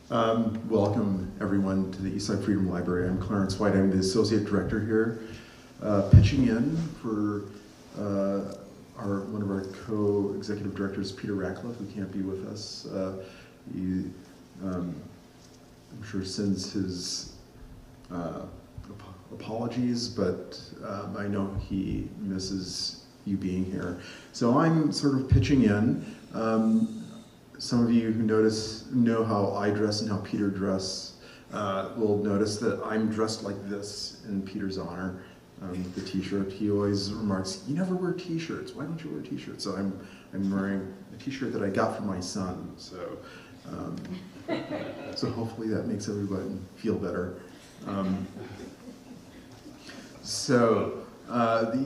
Welcome everyone to the Eastside Freedom Library. I'm Clarence White. I'm the Associate Director here, pitching in for one of our co-executive directors, Peter Ratcliffe, who can't be with us. I'm sure sends his apologies, but I know he misses you being here. So I'm sort of pitching in. Some of you who know how I dress and how Peter dress will notice that I'm dressed like this in Peter's honor. The t-shirt, he always remarks, "You never wear t-shirts. Why don't you wear t-shirts?" So I'm wearing a t-shirt that I got from my son. So so hopefully that makes everybody feel better. The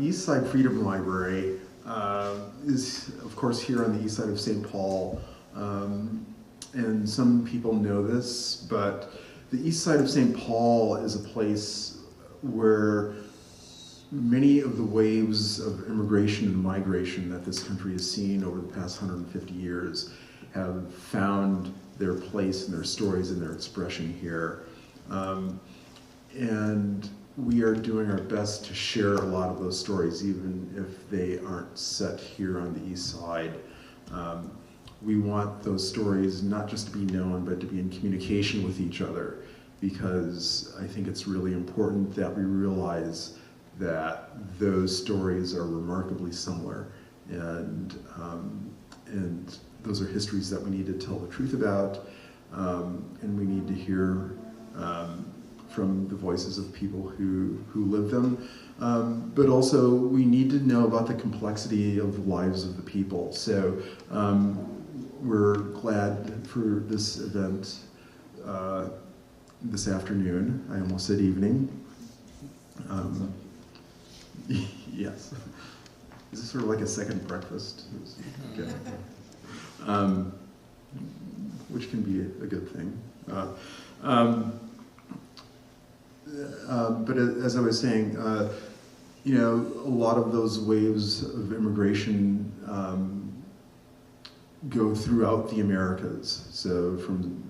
Eastside Freedom Library is, of course, here on the east side of St. Paul. And some people know this, but the east side of St. Paul is a place where many of the waves of immigration and migration that this country has seen over the past 150 years have found their place and their stories and their expression here. And we are doing our best to share a lot of those stories, even if they aren't set here on the east side. We want those stories not just to be known, but to be in communication with each other, because I think it's really important that we realize that those stories are remarkably similar, and those are histories that we need to tell the truth about, and we need to hear from the voices of people who live them, but also we need to know about the complexity of the lives of the people. So we're glad for this event this afternoon. I almost said evening. Yes. Is this sort of like a second breakfast? Okay. Which can be a good thing. But as I was saying, you know, a lot of those waves of immigration go throughout the Americas. So from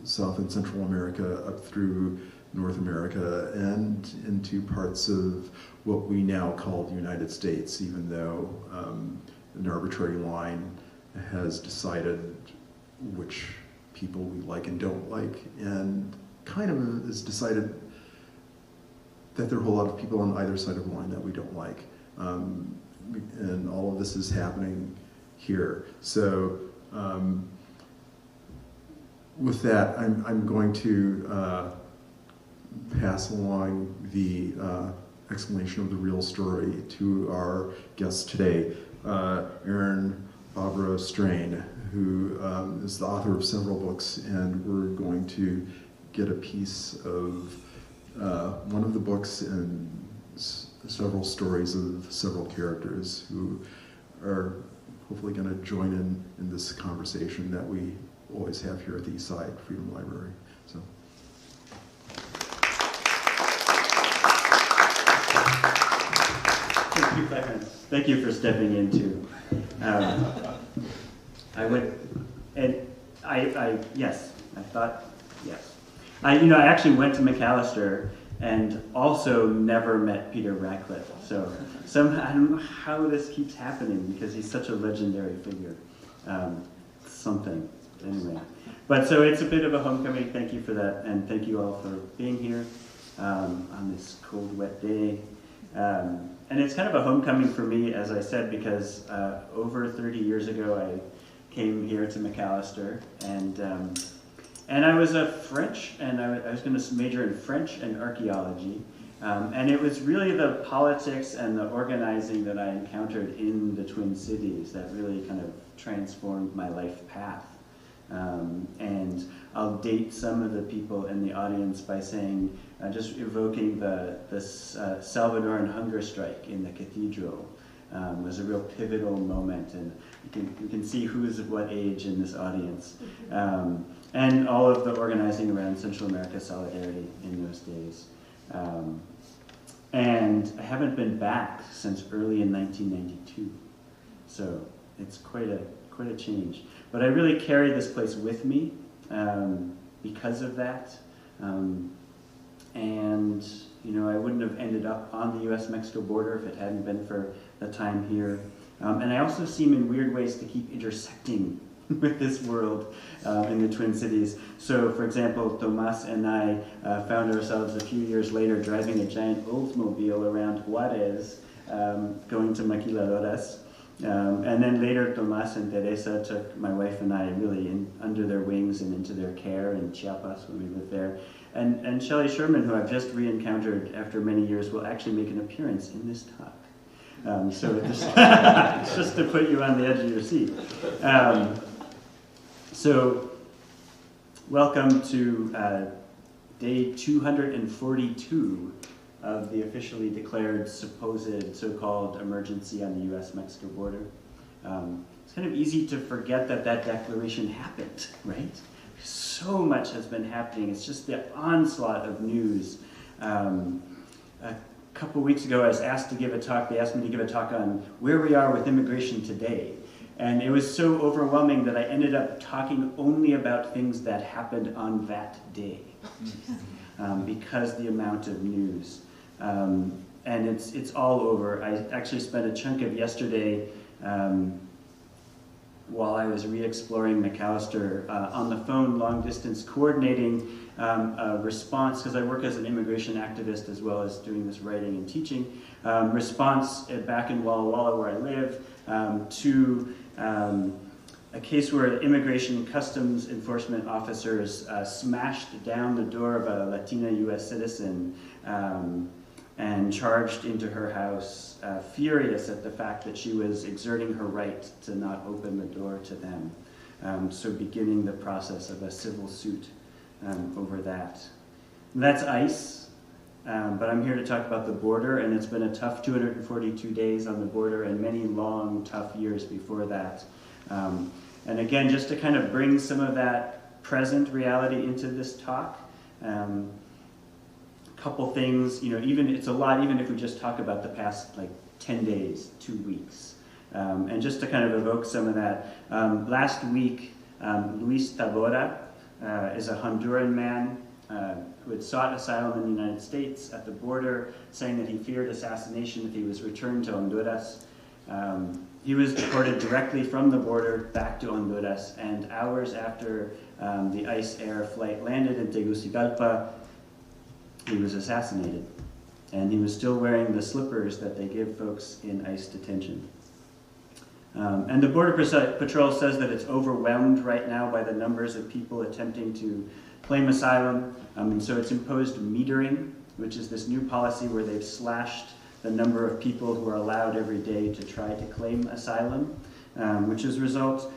South and Central America up through North America and into parts of what we now call the United States, even though an arbitrary line has decided which people we like and don't like, and kind of has decided that there are a whole lot of people on either side of the line that we don't like. And all of this is happening here. So with that, I'm going to pass along the explanation of the real story to our guest today, Aaron Bobrow-Strain, who is the author of several books, and we're going to get a piece of one of the books and several stories of several characters who are hopefully going to join in this conversation that we always have here at the Eastside Freedom Library. So. Thank you, Clarence. Thank you for stepping into. I actually went to Macalester and also never met Peter Ratcliffe. So I don't know how this keeps happening because he's such a legendary figure. Anyway. But so it's a bit of a homecoming. Thank you for that, and thank you all for being here on this cold, wet day. And it's kind of a homecoming for me, as I said, because over 30 years ago I came here to Macalester, and I was a French, and I was going to major in French and archaeology. And it was really the politics and the organizing that I encountered in the Twin Cities that really kind of transformed my life path. And I'll date some of the people in the audience by saying, just evoking the Salvadoran hunger strike in the cathedral was a real pivotal moment, and you can see who's of what age in this audience. And all of the organizing around Central America Solidarity in those days. And I haven't been back since early in 1992. So it's quite a change. But I really carry this place with me. because of that. And I wouldn't have ended up on the U.S.-Mexico border if it hadn't been for the time here. And I also seem in weird ways to keep intersecting with this world in the Twin Cities. So, for example, Tomas and I found ourselves a few years later driving a giant Oldsmobile around Juarez, going to Maquiladoras. And then later, Tomas and Teresa took my wife and I really under their wings and into their care in Chiapas when we lived there. And Shelley Sherman, who I've just re-encountered after many years, will actually make an appearance in this talk. So it's just to put you on the edge of your seat. So welcome to day 242 of the officially declared supposed so-called emergency on the U.S.-Mexico border. It's kind of easy to forget that declaration happened, right? So much has been happening. It's just the onslaught of news. A couple weeks ago, I was asked to give a talk. They asked me to give a talk on where we are with immigration today. And it was so overwhelming that I ended up talking only about things that happened on that day, because the amount of news. And it's all over. I actually spent a chunk of yesterday while I was re-exploring McAllister on the phone, long distance, coordinating a response, because I work as an immigration activist as well as doing this writing and teaching, response back in Walla Walla where I live to a case where immigration customs enforcement officers smashed down the door of a Latina U.S. citizen and charged into her house, furious at the fact that she was exerting her right to not open the door to them. So beginning the process of a civil suit over that. And that's ICE, but I'm here to talk about the border, and it's been a tough 242 days on the border and many long, tough years before that. And again, just to kind of bring some of that present reality into this talk, couple things, even it's a lot, even if we just talk about the past 10 days, 2 weeks. And just to kind of evoke some of that, last week, Luis Tabora is a Honduran man who had sought asylum in the United States at the border, saying that he feared assassination if he was returned to Honduras. He was deported directly from the border back to Honduras, and hours after the ICE Air flight landed in Tegucigalpa, he was assassinated. And he was still wearing the slippers that they give folks in ICE detention. And the Border Patrol says that it's overwhelmed right now by the numbers of people attempting to claim asylum. And so it's imposed metering, which is this new policy where they've slashed the number of people who are allowed every day to try to claim asylum, which has resulted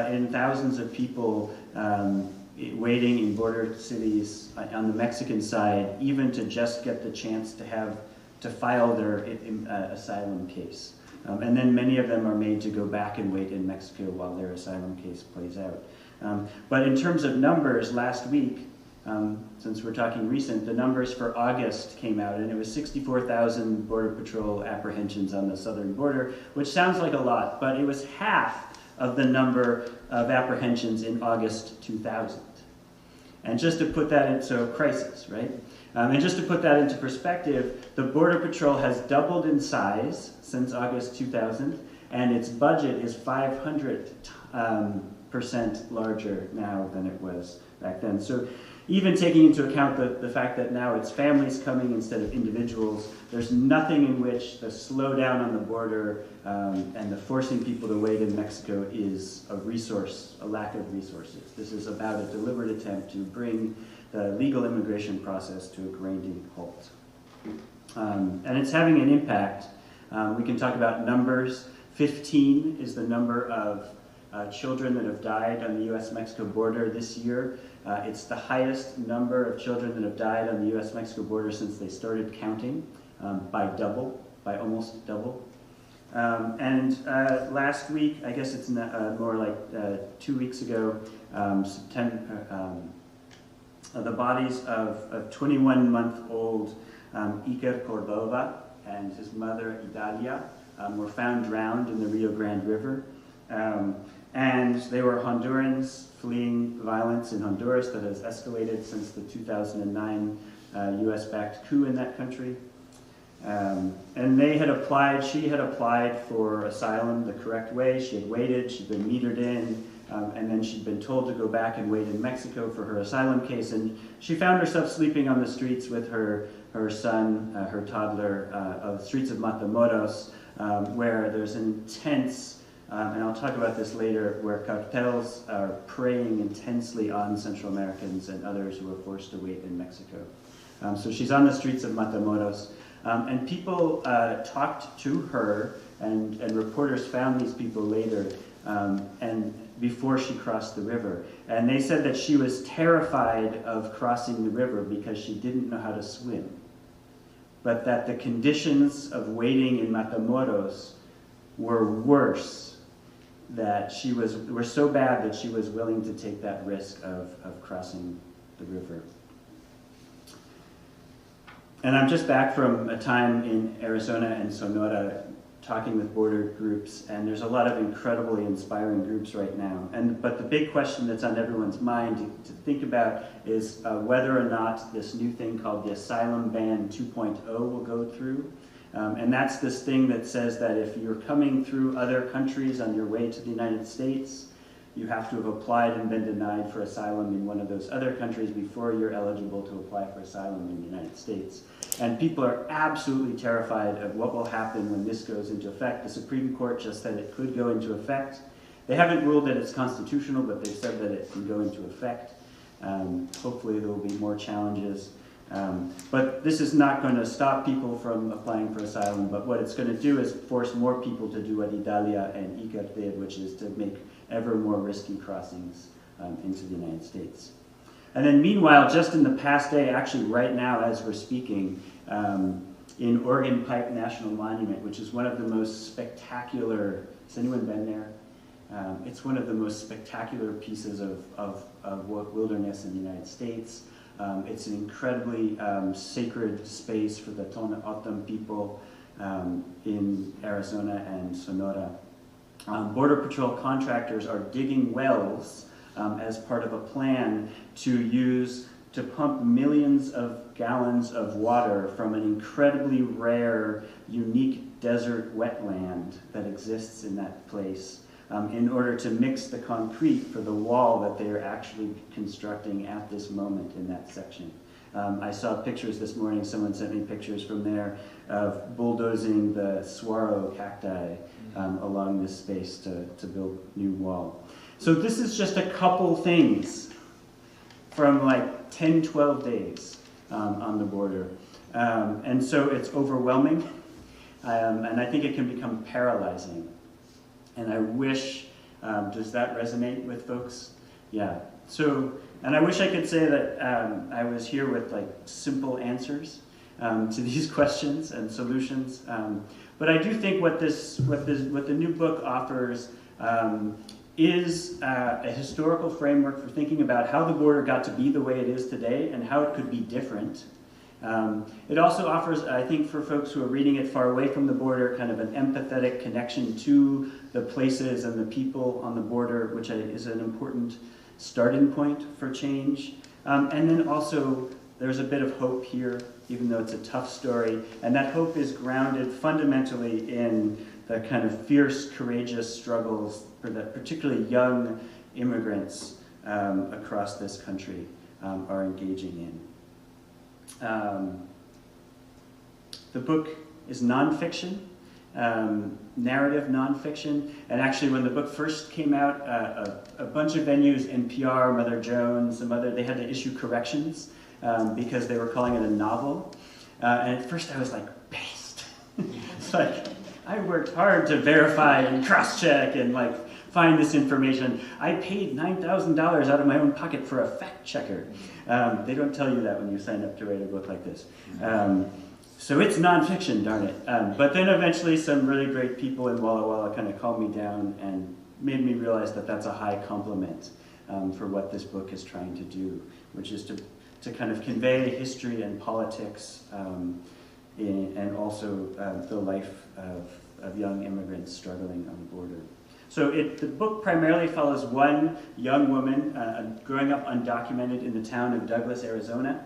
in thousands of people waiting in border cities on the Mexican side, even to just get the chance to file their asylum case. And then many of them are made to go back and wait in Mexico while their asylum case plays out. But in terms of numbers, last week, since we're talking recent, the numbers for August came out, and it was 64,000 Border Patrol apprehensions on the southern border, which sounds like a lot, but it was half of the number of apprehensions in August 2000. And just to put that into crisis, right? And just to put that into perspective, the Border Patrol has doubled in size since August 2000, and its budget is 500% larger now than it was back then. So even taking into account the fact that now it's families coming instead of individuals, there's nothing in which the slowdown on the border and the forcing people to wait in Mexico is a lack of resources. This is about a deliberate attempt to bring the legal immigration process to a grinding halt. And it's having an impact. We can talk about numbers. 15 is the number of children that have died on the U.S.-Mexico border this year. It's the highest number of children that have died on the U.S.-Mexico border since they started counting, by almost double. And last week, I guess it's more like 2 weeks ago, the bodies of 21-month-old Iker Cordova and his mother Idalia were found drowned in the Rio Grande River. And they were Hondurans fleeing violence in Honduras that has escalated since the 2009 US-backed coup in that country. And they had applied, she had applied for asylum the correct way. She had waited, she'd been metered in, and then she'd been told to go back and wait in Mexico for her asylum case. And she found herself sleeping on the streets with her son, her toddler, of the streets of Matamoros, where there's an intense, and I'll talk about this later, where cartels are preying intensely on Central Americans and others who are forced to wait in Mexico. So she's on the streets of Matamoros. And people talked to her, and reporters found these people later, and before she crossed the river. And they said that she was terrified of crossing the river because she didn't know how to swim. But that the conditions of waiting in Matamoros were worse, that were so bad that she was willing to take that risk of crossing the river. And I'm just back from a time in Arizona and Sonora talking with border groups, and there's a lot of incredibly inspiring groups right now. But the big question that's on everyone's mind to think about is whether or not this new thing called the Asylum Ban 2.0 will go through. And that's this thing that says that if you're coming through other countries on your way to the United States, you have to have applied and been denied for asylum in one of those other countries before you're eligible to apply for asylum in the United States. And people are absolutely terrified of what will happen when this goes into effect. The Supreme Court just said it could go into effect. They haven't ruled that it's constitutional, but they've said that it can go into effect. Hopefully there will be more challenges. But this is not going to stop people from applying for asylum, but what it's going to do is force more people to do what Idalia and Iker did, which is to make ever more risky crossings into the United States. And then meanwhile, just in the past day, actually right now as we're speaking, in Oregon Pipe National Monument, which is one of the most spectacular, has anyone been there? It's one of the most spectacular pieces of wilderness in the United States. It's an incredibly sacred space for the Tohono O'odham people in Arizona and Sonora. Border Patrol contractors are digging wells as part of a plan to pump millions of gallons of water from an incredibly rare, unique desert wetland that exists in that place in order to mix the concrete for the wall that they are actually constructing at this moment in that section. I saw pictures this morning, someone sent me pictures from there of bulldozing the saguaro cacti along this space to build new wall. So this is just a couple things from like 10, 12 days on the border. And so it's overwhelming, and I think it can become paralyzing. And I wish, does that resonate with folks? Yeah. So, and I wish I could say that I was here with like simple answers to these questions and solutions. But I do think what the new book offers is a historical framework for thinking about how the border got to be the way it is today and how it could be different. It also offers, I think, for folks who are reading it far away from the border, kind of an empathetic connection to the places and the people on the border, which is an important starting point for change. And then also, there's a bit of hope here, even though it's a tough story. And that hope is grounded fundamentally in the kind of fierce, courageous struggles for the particularly young immigrants across this country are engaging in. The book is nonfiction, narrative nonfiction, and actually when the book first came out, a bunch of venues, NPR, Mother Jones, some other, they had to issue corrections because they were calling it a novel. And at first I was like, based. It's like, I worked hard to verify and cross-check and like find this information. I paid $9,000 out of my own pocket for a fact checker. They don't tell you that when you sign up to write a book like this. So it's nonfiction, darn it. But then eventually some really great people in Walla Walla kind of calmed me down and made me realize that that's a high compliment for what this book is trying to do, which is to kind of convey history and politics and also the life of young immigrants struggling on the border. So the book primarily follows one young woman growing up undocumented in the town of Douglas, Arizona,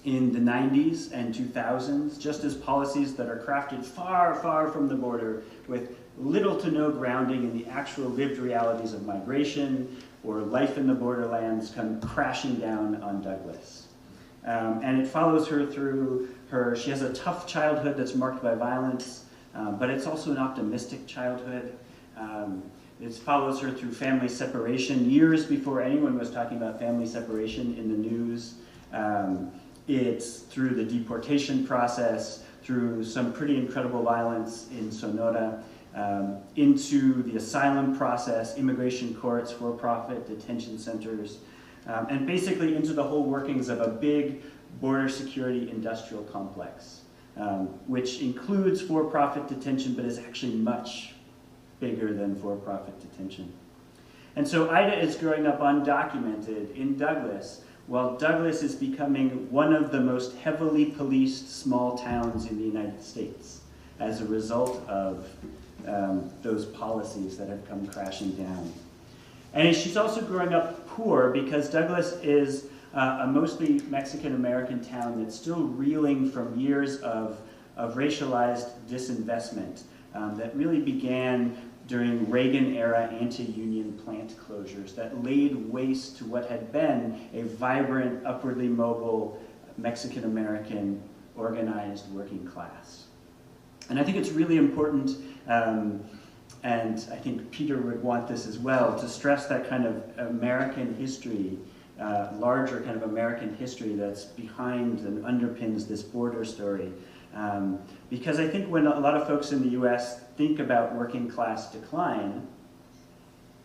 in the 90s and 2000s, just as policies that are crafted far, far from the border with little to no grounding in the actual lived realities of migration or life in the borderlands come crashing down on Douglas. And it follows her through she has a tough childhood that's marked by violence, but it's also an optimistic childhood. It follows her through family separation, years before anyone was talking about family separation in the news. It's through the deportation process, through some pretty incredible violence in Sonora, into the asylum process, immigration courts, for-profit detention centers, and basically into the whole workings of a big border security industrial complex, which includes for-profit detention, but is actually much bigger than for-profit detention. And so Aida is growing up undocumented in Douglas, while Douglas is becoming one of the most heavily policed small towns in the United States as a result of those policies that have come crashing down. And she's also growing up poor because Douglas is a mostly Mexican-American town that's still reeling from years of racialized disinvestment that really began during Reagan-era anti-union plant closures that laid waste to what had been a vibrant, upwardly mobile Mexican-American organized working class. And I think it's really important, and I think Peter would want this as well, to stress that kind of American history, larger kind of American history that's behind and underpins this border story. Because I think when a lot of folks in the US think about working class decline,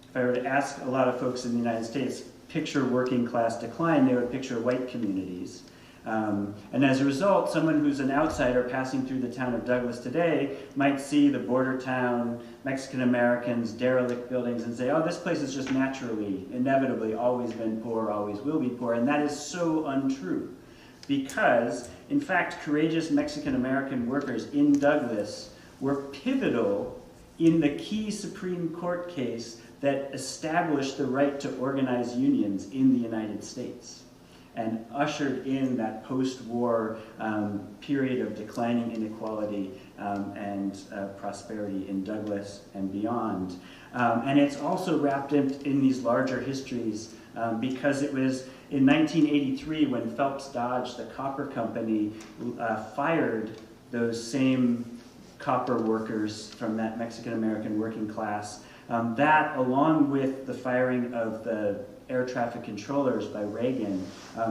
if I were to ask a lot of folks in the United States, picture working class decline, they would picture white communities. And as a result, someone who's an outsider passing through the town of Douglas today might see the border town, Mexican Americans, derelict buildings, and say, oh, this place has just naturally, inevitably always been poor, always will be poor. And that is so untrue. Because, in fact, courageous Mexican-American workers in Douglas were pivotal in the key Supreme Court case that established the right to organize unions in the United States and ushered in that post-war period of declining inequality and prosperity in Douglas and beyond. And it's also wrapped in these larger histories because it was in 1983, when Phelps Dodge, the copper company, fired those same copper workers from that Mexican-American working class, that, along with the firing of the air traffic controllers by Reagan,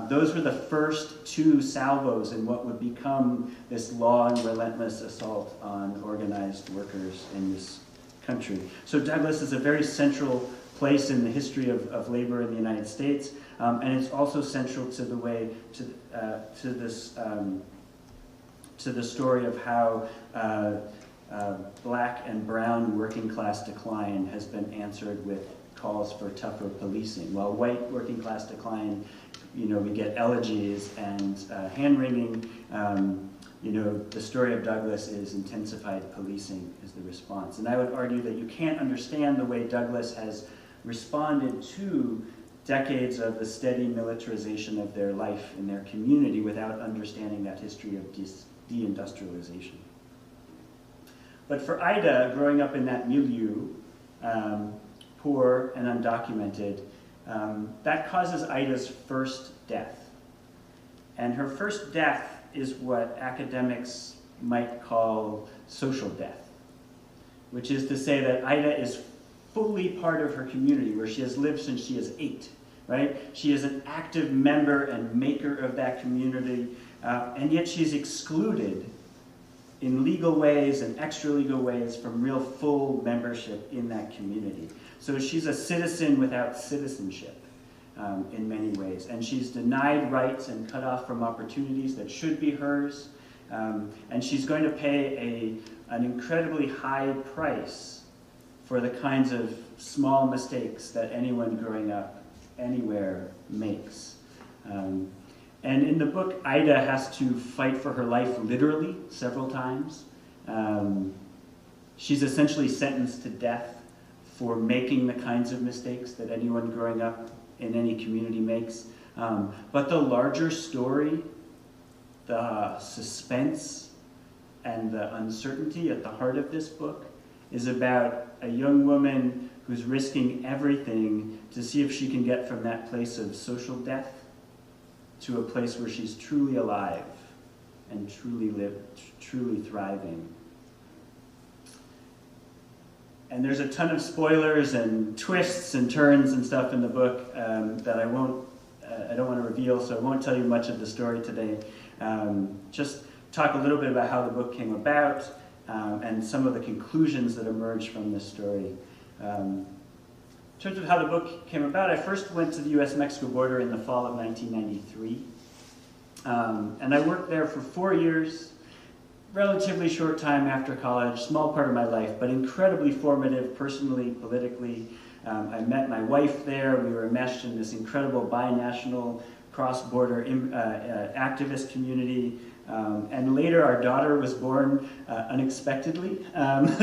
those were the first two salvos in what would become this long, relentless assault on organized workers in this country. So Douglas is a very central place in the history of labor in the United States. And it's also central to the way to the story of how black and brown working class decline has been answered with calls for tougher policing. While white working class decline, we get elegies and hand-wringing. The story of Douglas is intensified policing is the response. And I would argue that you can't understand the way Douglas has responded to decades of the steady militarization of their life in their community without understanding that history of deindustrialization. But for Aida, growing up in that milieu, poor and undocumented, that causes Aida's first death. And her first death is what academics might call social death, which is to say that Aida is fully part of her community where she has lived since she is 8, right? She is an active member and maker of that community, and yet she's excluded in legal ways and extra-legal ways from real full membership in that community. So she's a citizen without citizenship in many ways, and she's denied rights and cut off from opportunities that should be hers, and she's going to pay an incredibly high price for the kinds of small mistakes that anyone growing up anywhere makes. And in the book, Aida has to fight for her life literally several times. She's essentially sentenced to death for making the kinds of mistakes that anyone growing up in any community makes. But the larger story, the suspense and the uncertainty at the heart of this book is about a young woman who's risking everything to see if she can get from that place of social death to a place where she's truly alive and truly thriving. And there's a ton of spoilers and twists and turns and stuff in the book that I don't want to reveal, so I won't tell you much of the story today. Just talk a little bit about how the book came about and some of the conclusions that emerged from this story. In terms of how the book came about, I first went to the US-Mexico border in the fall of 1993. And I worked there for 4 years, relatively short time after college, small part of my life, but incredibly formative personally, politically. I met my wife there. We were enmeshed in this incredible binational cross-border activist community. And later our daughter was born unexpectedly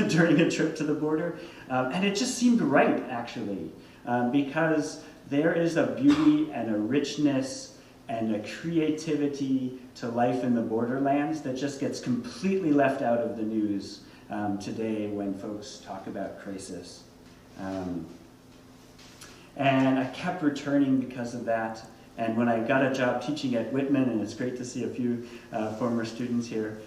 during a trip to the border. And it just seemed right, actually, because there is a beauty and a richness and a creativity to life in the borderlands that just gets completely left out of the news today when folks talk about crisis. And I kept returning because of that. And when I got a job teaching at Whitman, and it's great to see a few former students here,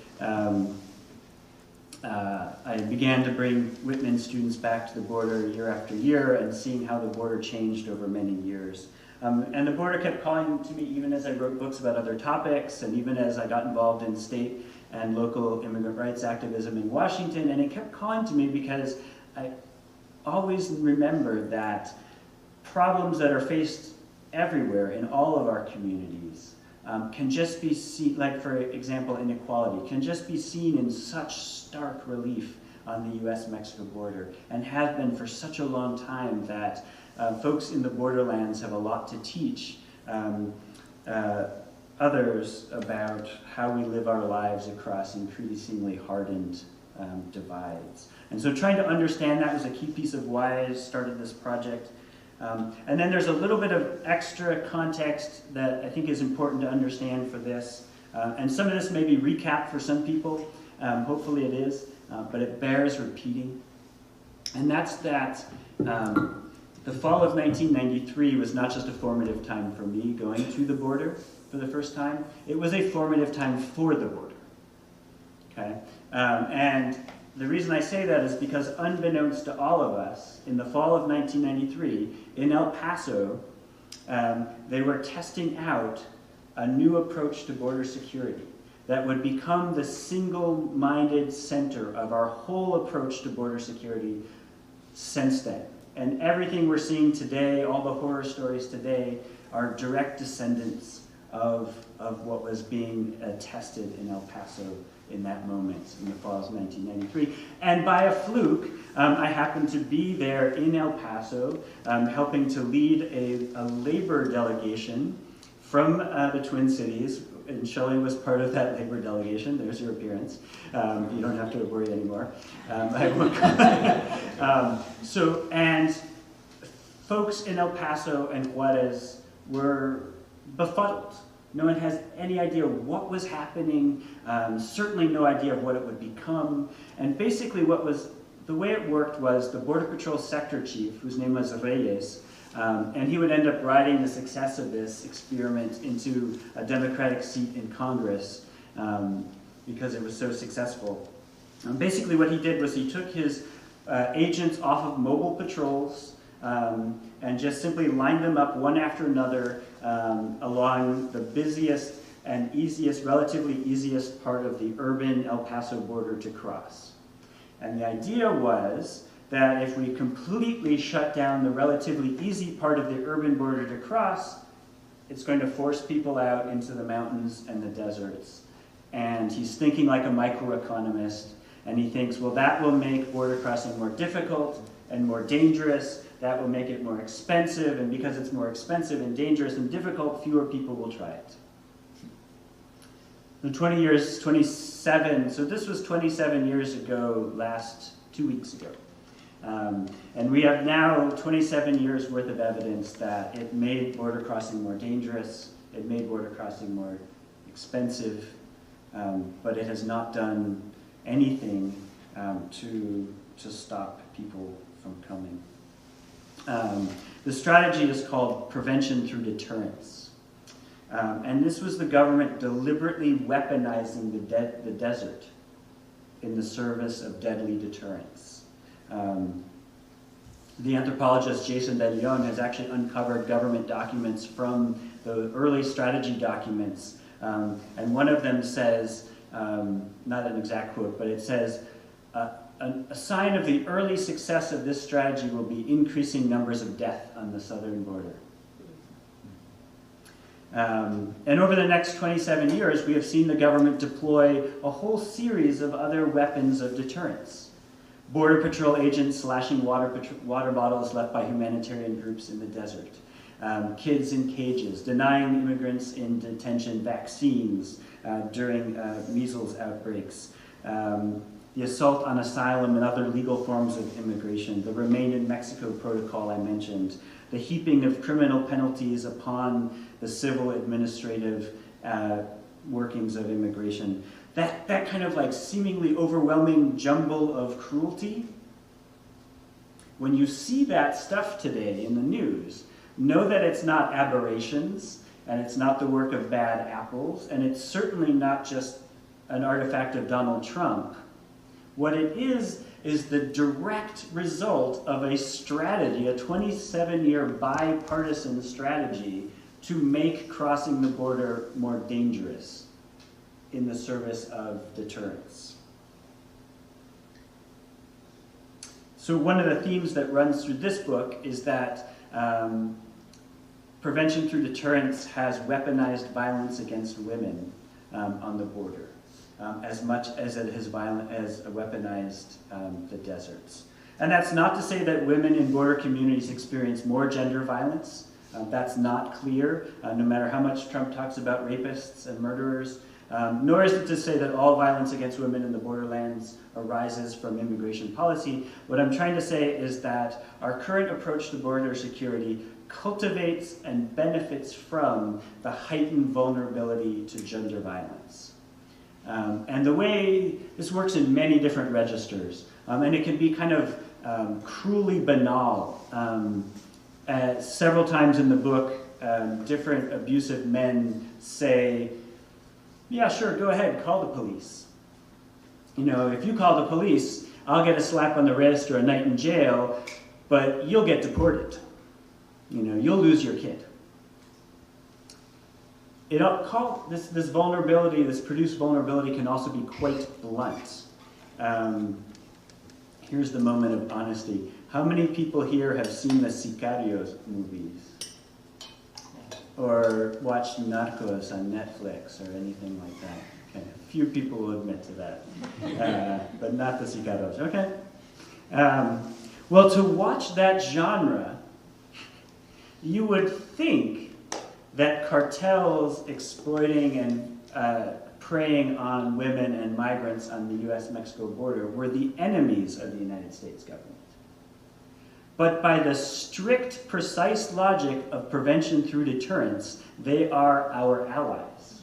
I began to bring Whitman students back to the border year after year and seeing how the border changed over many years. And the border kept calling to me even as I wrote books about other topics and even as I got involved in state and local immigrant rights activism in Washington. And it kept calling to me because I always remembered that problems that are faced everywhere in all of our communities can just be seen, like for example, inequality, can just be seen in such stark relief on the US-Mexico border and have been for such a long time that folks in the borderlands have a lot to teach others about how we live our lives across increasingly hardened divides. And so trying to understand that was a key piece of why I started this project. And then there's a little bit of extra context that I think is important to understand for this. And some of this may be recap for some people. Hopefully it is, but it bears repeating. And that's that the fall of 1993 was not just a formative time for me going to the border for the first time. It was a formative time for the border. Okay? And the reason I say that is because unbeknownst to all of us, in the fall of 1993, in El Paso, they were testing out a new approach to border security that would become the single-minded center of our whole approach to border security since then. And everything we're seeing today, all the horror stories today, are direct descendants of what was being tested in El Paso in that moment, in the fall of 1993. And by a fluke, I happened to be there in El Paso, helping to lead a labor delegation from the Twin Cities, and Shelley was part of that labor delegation. There's your appearance. You don't have to worry anymore. And folks in El Paso and Juarez were befuddled. No one has any idea what was happening, certainly no idea of what it would become. And basically the way it worked was the Border Patrol sector chief, whose name was Reyes, and he would end up riding the success of this experiment into a Democratic seat in Congress because it was so successful. Basically what he did was he took his agents off of mobile patrols and just simply lined them up one after another along the busiest and relatively easiest part of the urban El Paso border to cross. And the idea was that if we completely shut down the relatively easy part of the urban border to cross, it's going to force people out into the mountains and the deserts. And he's thinking like a microeconomist, and he thinks, well, that will make border crossing more difficult and more dangerous. That will make it more expensive, and because it's more expensive and dangerous and difficult, fewer people will try it. So 27, so this was 27 years ago last 2 weeks ago. And we have now 27 years worth of evidence that it made border crossing more dangerous, it made border crossing more expensive, but it has not done anything to stop people from coming. The strategy is called prevention through deterrence. And this was the government deliberately weaponizing the desert in the service of deadly deterrence. The anthropologist Jason De Leon has actually uncovered government documents from the early strategy documents. And one of them says, not an exact quote, but it says, a sign of the early success of this strategy will be increasing numbers of death on the southern border. And over the next 27 years, we have seen the government deploy a whole series of other weapons of deterrence. Border Patrol agents slashing water bottles left by humanitarian groups in the desert. Kids in cages, denying immigrants in detention vaccines during measles outbreaks. The assault on asylum and other legal forms of immigration, the Remain in Mexico protocol I mentioned, the heaping of criminal penalties upon the civil administrative workings of immigration. That kind of like seemingly overwhelming jumble of cruelty, when you see that stuff today in the news, know that it's not aberrations, and it's not the work of bad apples, and it's certainly not just an artifact of Donald Trump. What it is the direct result of a strategy, a 27-year bipartisan strategy to make crossing the border more dangerous in the service of deterrence. So one of the themes that runs through this book is that prevention through deterrence has weaponized violence against women on the border. As much as it has weaponized the deserts. And that's not to say that women in border communities experience more gender violence. That's not clear, no matter how much Trump talks about rapists and murderers. Nor is it to say that all violence against women in the borderlands arises from immigration policy. What I'm trying to say is that our current approach to border security cultivates and benefits from the heightened vulnerability to gender violence. And the way this works in many different registers, and it can be kind of cruelly banal. Several times in the book, different abusive men say, yeah, sure, go ahead, call the police. You know, if you call the police, I'll get a slap on the wrist or a night in jail, but you'll get deported. You know, you'll lose your kid. This vulnerability, this produced vulnerability can also be quite blunt. Here's the moment of honesty. How many people here have seen the Sicarios movies? Or watched Narcos on Netflix or anything like that? Okay, a few people will admit to that, but not the Sicarios, okay? Well, to watch that genre, you would think that cartels exploiting and preying on women and migrants on the US-Mexico border were the enemies of the United States government. But by the strict, precise logic of prevention through deterrence, they are our allies.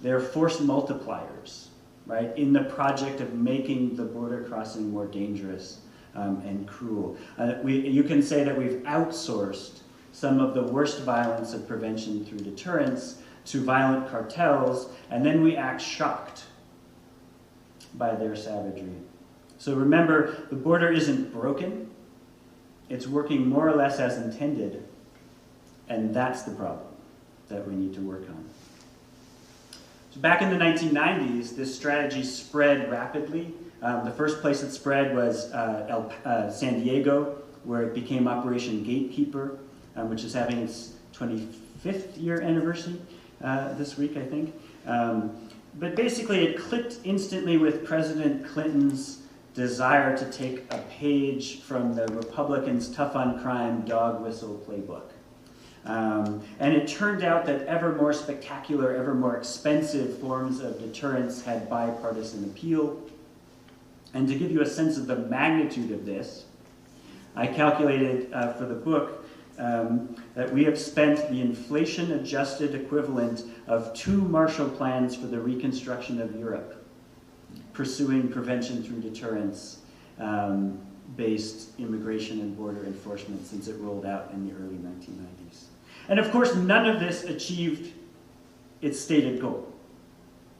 They're force multipliers, right, in the project of making the border crossing more dangerous and cruel. You can say that we've outsourced some of the worst violence of prevention through deterrence to violent cartels, and then we act shocked by their savagery. So remember, the border isn't broken. It's working more or less as intended, and that's the problem that we need to work on. So back in the 1990s, this strategy spread rapidly. The first place it spread was San Diego, where it became Operation Gatekeeper, which is having its 25th year anniversary this week, I think. But basically, it clicked instantly with President Clinton's desire to take a page from the Republicans' tough-on-crime dog whistle playbook. And it turned out that ever more spectacular, ever more expensive forms of deterrence had bipartisan appeal. And to give you a sense of the magnitude of this, I calculated for the book that we have spent the inflation-adjusted equivalent of 2 Marshall Plans for the reconstruction of Europe, pursuing prevention through deterrence based immigration and border enforcement since it rolled out in the early 1990s. And of course, none of this achieved its stated goal,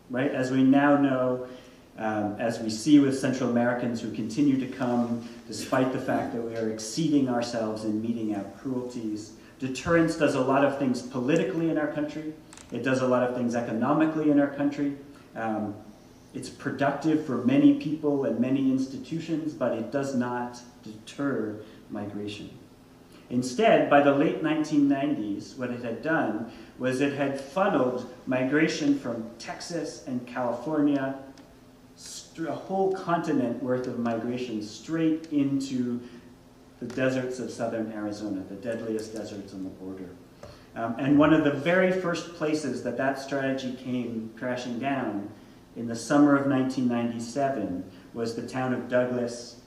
right? As we now know, as we see with Central Americans who continue to come despite the fact that we are exceeding ourselves in meting out cruelties. Deterrence does a lot of things politically in our country. It does a lot of things economically in our country. It's productive for many people and many institutions, but it does not deter migration. Instead, by the late 1990s, what it had done was it had funneled migration from Texas and California, a whole continent worth of migration, straight into the deserts of southern Arizona, the deadliest deserts on the border. And one of the very first places that that strategy came crashing down in the summer of 1997 was the town of Douglas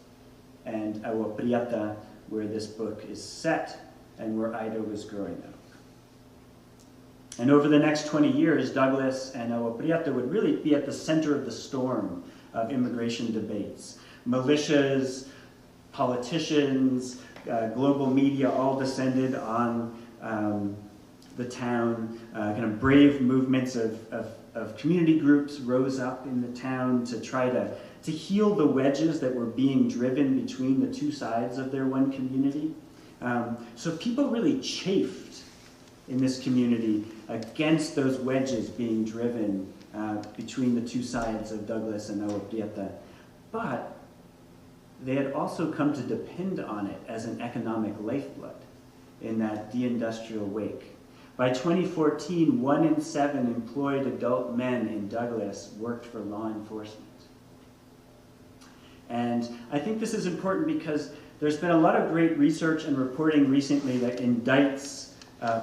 and Agua Prieta, where this book is set and where Aida was growing up. And over the next 20 years, Douglas and Agua Prieta would really be at the center of the storm of immigration debates. Militias, politicians, global media all descended on the town. Kind of brave movements of community groups rose up in the town to try to heal the wedges that were being driven between the two sides of their one community. So people really chafed in this community against those wedges being driven between the two sides of Douglas and Agua Prieta. But they had also come to depend on it as an economic lifeblood in that deindustrial wake. By 2014, 1 in 7 employed adult men in Douglas worked for law enforcement. And I think this is important because there's been a lot of great research and reporting recently that indicts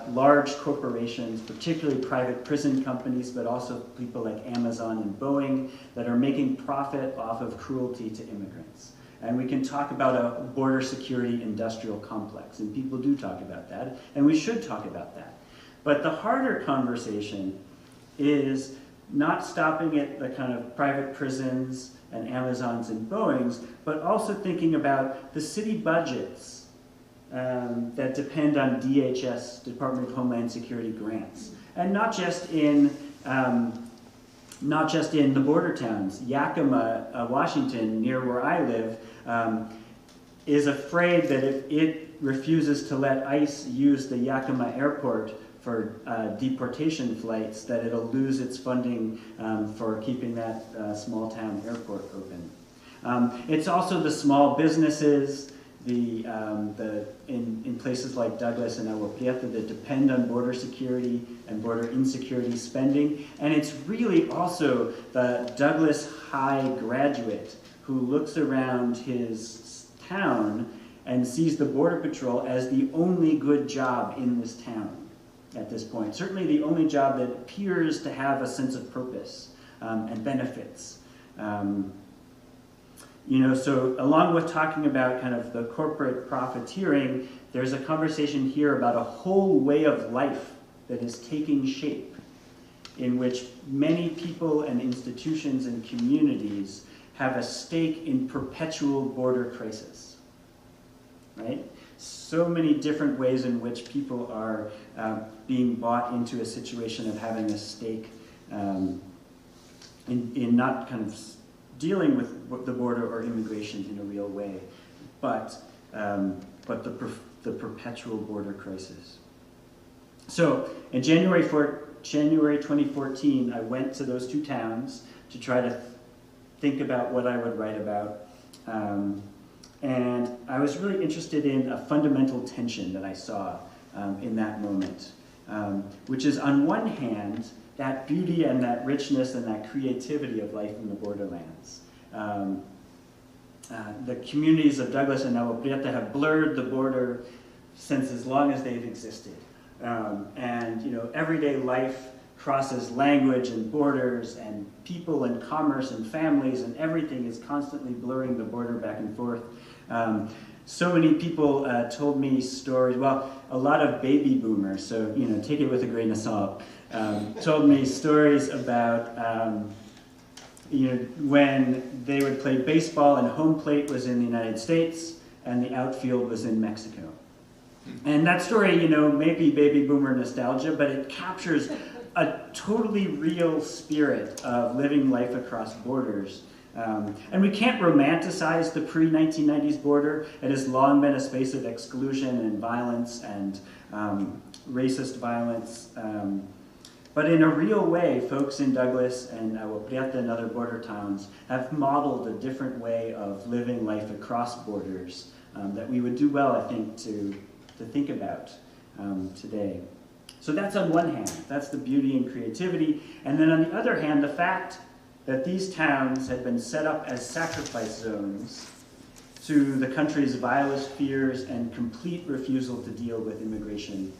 large corporations, particularly private prison companies, but also people like Amazon and Boeing that are making profit off of cruelty to immigrants. And we can talk about a border security industrial complex, and people do talk about that, and we should talk about that. But the harder conversation is not stopping at the kind of private prisons and Amazons and Boeings, but also thinking about the city budgets that depend on DHS, Department of Homeland Security grants, and not just in the border towns. Yakima, Washington, near where I live, is afraid that if it refuses to let ICE use the Yakima airport for deportation flights, that it'll lose its funding for keeping that small town airport open. It's also the small businesses, in places like Douglas and Agua Prieta that depend on border security and border insecurity spending. And it's really also the Douglas High graduate who looks around his town and sees the Border Patrol as the only good job in this town at this point. Certainly the only job that appears to have a sense of purpose and benefits. So along with talking about kind of the corporate profiteering, there's a conversation here about a whole way of life that is taking shape, in which many people and institutions and communities have a stake in perpetual border crisis, right? So many different ways in which people are being bought into a situation of having a stake in not kind of dealing with the border or immigration in a real way, but the perpetual border crisis. So in January 2014, I went to those two towns to try to think about what I would write about. And I was really interested in a fundamental tension that I saw in that moment, which is on one hand, that beauty and that richness and that creativity of life in the borderlands. The communities of Douglas and Agua Prieta have blurred the border since as long as they've existed. And everyday life crosses language and borders and people and commerce and families, and everything is constantly blurring the border back and forth. So many people told me stories, well, a lot of baby boomers, so take it with a grain of salt, told me stories about when they would play baseball and home plate was in the United States and the outfield was in Mexico. And that story, may be baby boomer nostalgia, but it captures a totally real spirit of living life across borders. And we can't romanticize the pre-1990s border. It has long been a space of exclusion and violence and racist violence. But in a real way, folks in Douglas and Agua Prieta and other border towns have modeled a different way of living life across borders that we would do well, I think, to think about today. So that's on one hand, that's the beauty and creativity. And then on the other hand, the fact that these towns had been set up as sacrifice zones to the country's vilest fears and complete refusal to deal with immigration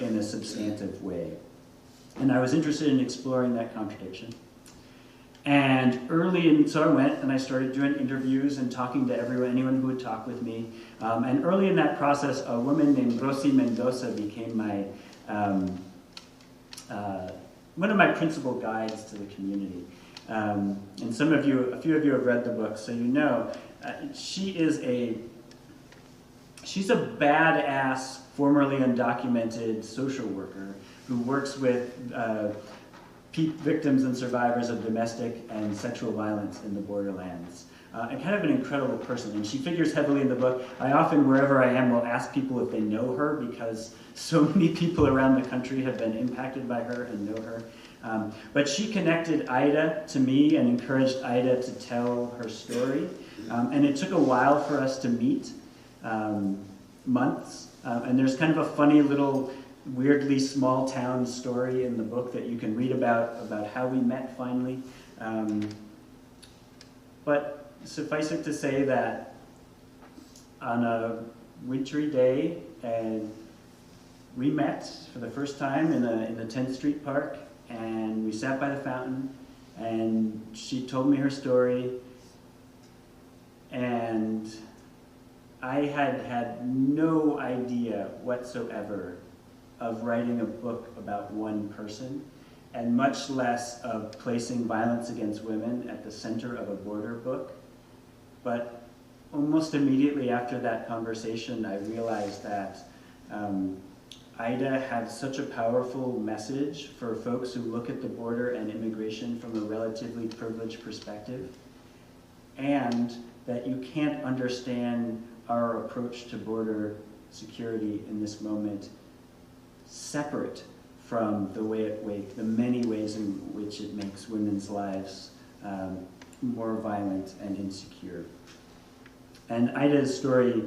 in a substantive way. And I was interested in exploring that contradiction. And so I went and I started doing interviews and talking to anyone who would talk with me. And early in that process, a woman named Ossie Mendoza became my one of my principal guides to the community. And a few of you have read the book, so she's a badass, formerly undocumented social worker who works with victims and survivors of domestic and sexual violence in the borderlands. And kind of an incredible person, and she figures heavily in the book. I often, wherever I am, will ask people if they know her because so many people around the country have been impacted by her and know her. But she connected Aida to me and encouraged Aida to tell her story. And it took a while for us to meet, months. And there's kind of a funny little weirdly small town story in the book that you can read about how we met finally. But suffice it to say that on a wintry day, and we met for the first time in the 10th Street Park, and we sat by the fountain, and she told me her story, and I had no idea whatsoever of writing a book about one person, and much less of placing violence against women at the center of a border book. But almost immediately after that conversation, I realized that Aida had such a powerful message for folks who look at the border and immigration from a relatively privileged perspective, and that you can't understand our approach to border security in this moment separate from the many ways in which it makes women's lives more violent and insecure. And Aida's story,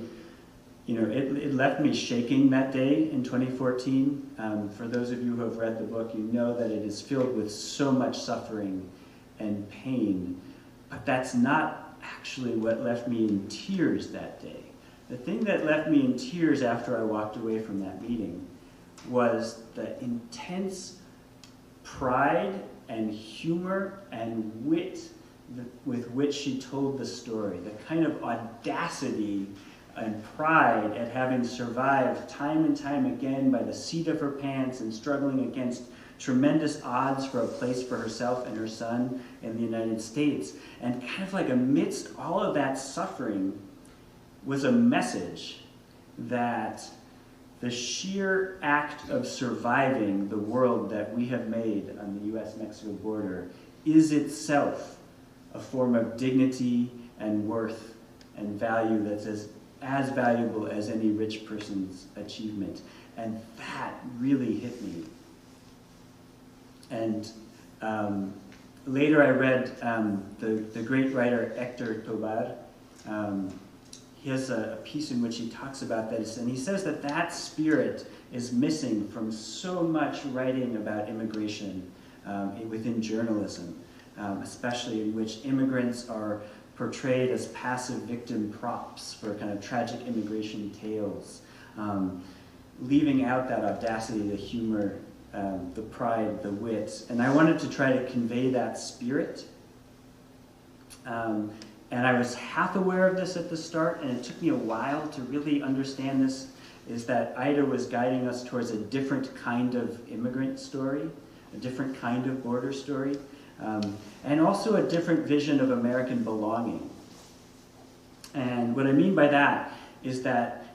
it left me shaking that day in 2014. For those of you who have read the book, you know that it is filled with so much suffering and pain, but that's not actually what left me in tears that day. The thing that left me in tears after I walked away from that meeting was the intense pride and humor and wit with which she told the story, the kind of audacity and pride at having survived time and time again by the seat of her pants and struggling against tremendous odds for a place for herself and her son in the United States. And kind of like amidst all of that suffering was a message that the sheer act of surviving the world that we have made on the US-Mexico border is itself a form of dignity and worth and value that's as valuable as any rich person's achievement. And that really hit me. And later I read the great writer Hector Tobar. He has a piece in which he talks about this, and he says that spirit is missing from so much writing about immigration within journalism, especially in which immigrants are portrayed as passive victim props for kind of tragic immigration tales, leaving out that audacity, the humor, the pride, the wit, and I wanted to try to convey that spirit. And I was half aware of this at the start, and it took me a while to really understand this, is that Aida was guiding us towards a different kind of immigrant story, a different kind of border story, and also a different vision of American belonging. And what I mean by that is that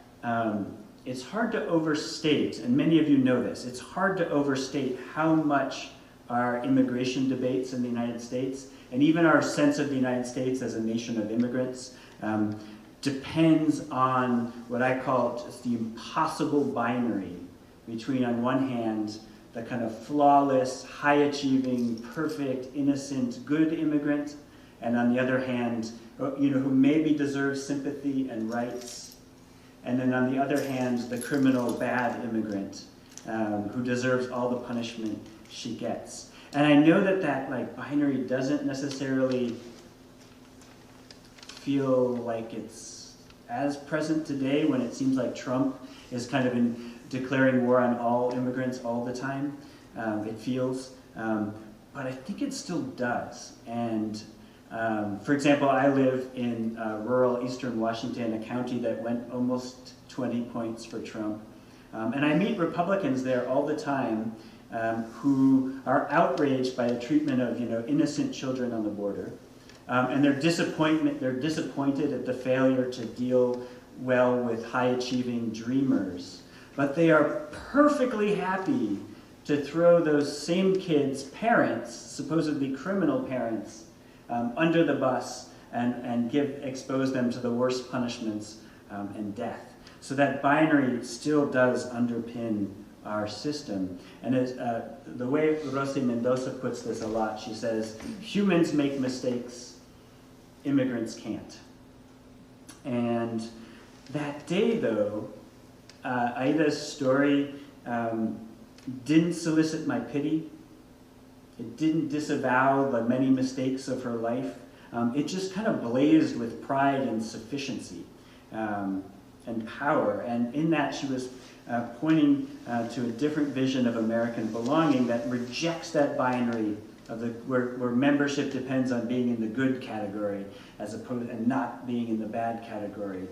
it's hard to overstate, and many of you know this, it's hard to overstate how much our immigration debates in the United States, and even our sense of the United States as a nation of immigrants, depends on what I call just the impossible binary between, on one hand, the kind of flawless, high-achieving, perfect, innocent, good immigrant, and on the other hand, who maybe deserves sympathy and rights, and then on the other hand, the criminal, bad immigrant who deserves all the punishment she gets. And I know that that binary doesn't necessarily feel like it's as present today, when it seems like Trump is kind of declaring war on all immigrants all the time. It feels, but I think it still does. And for example, I live in rural eastern Washington, a county that went almost 20 points for Trump. And I meet Republicans there all the time who are outraged by the treatment of innocent children on the border. And they're disappointed at the failure to deal well with high-achieving dreamers. But they are perfectly happy to throw those same kids' parents, supposedly criminal parents, under the bus and expose them to the worst punishments and death. So that binary still does underpin our system. And as, the way Ossie Mendoza puts this a lot, she says, humans make mistakes, immigrants can't. And that day, though, Aida's story didn't solicit my pity. It didn't disavow the many mistakes of her life. It just kind of blazed with pride and sufficiency and power. And in that, she was pointing to a different vision of American belonging that rejects that binary of where membership depends on being in the good category as opposed and not being in the bad category.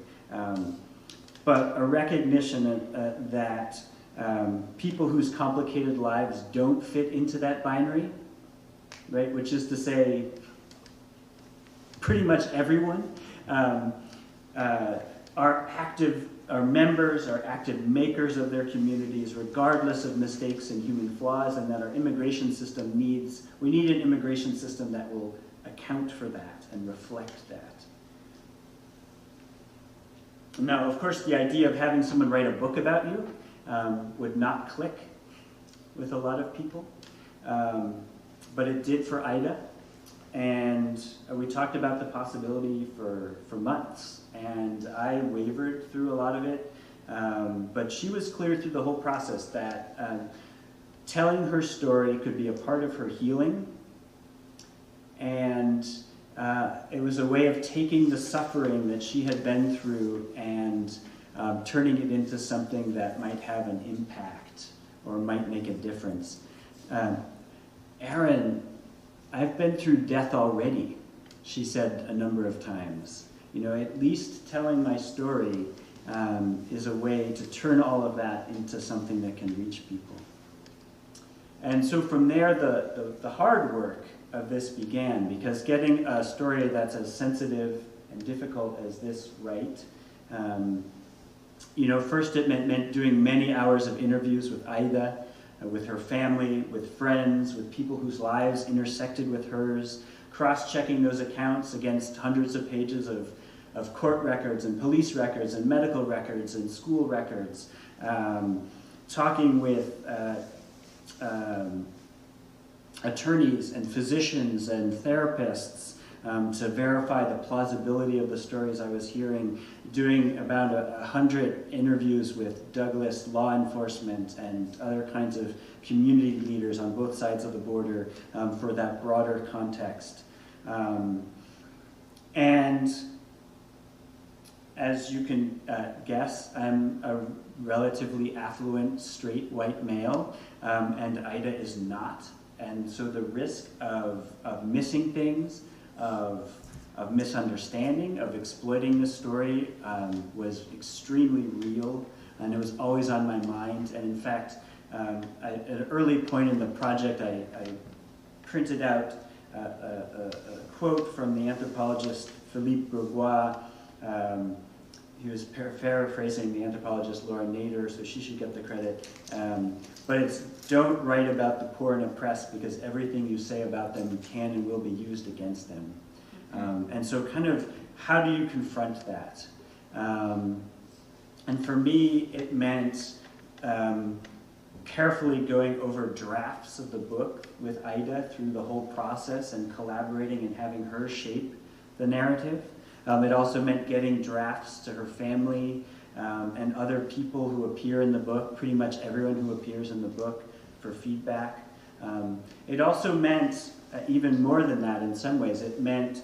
But a recognition that people whose complicated lives don't fit into that binary, right? Which is to say, pretty much everyone are members, are active makers of their communities, regardless of mistakes and human flaws, and that our immigration system we need an immigration system that will account for that and reflect that. Now, of course, the idea of having someone write a book about you would not click with a lot of people, but it did for Aida, and we talked about the possibility for months, and I wavered through a lot of it, but she was clear through the whole process that telling her story could be a part of her healing, and it was a way of taking the suffering that she had been through and turning it into something that might have an impact or might make a difference. Aaron, I've been through death already, she said a number of times. At least telling my story is a way to turn all of that into something that can reach people. And so from there, the hard work of this began, because getting a story that's as sensitive and difficult as this right, first it meant doing many hours of interviews with Aida, with her family, with friends, with people whose lives intersected with hers, cross-checking those accounts against hundreds of pages of court records and police records and medical records and school records, talking with attorneys and physicians and therapists to verify the plausibility of the stories I was hearing, doing about 100 interviews with Douglas law enforcement and other kinds of community leaders on both sides of the border for that broader context. And as you can guess, I'm a relatively affluent, straight, white male, and Aida is not. And so the risk of missing things, of misunderstanding, of exploiting the story was extremely real, and it was always on my mind. And in fact, at an early point in the project, I printed out a quote from the anthropologist Philippe Bourgois. He was paraphrasing the anthropologist Laura Nader, so she should get the credit. But it's, don't write about the poor and oppressed, because everything you say about them can and will be used against them. And so kind of, how do you confront that? And for me, it meant carefully going over drafts of the book with Aida through the whole process and collaborating and having her shape the narrative. It also meant getting drafts to her family and other people who appear in the book, pretty much everyone who appears in the book, for feedback. It also meant, even more than that in some ways, it meant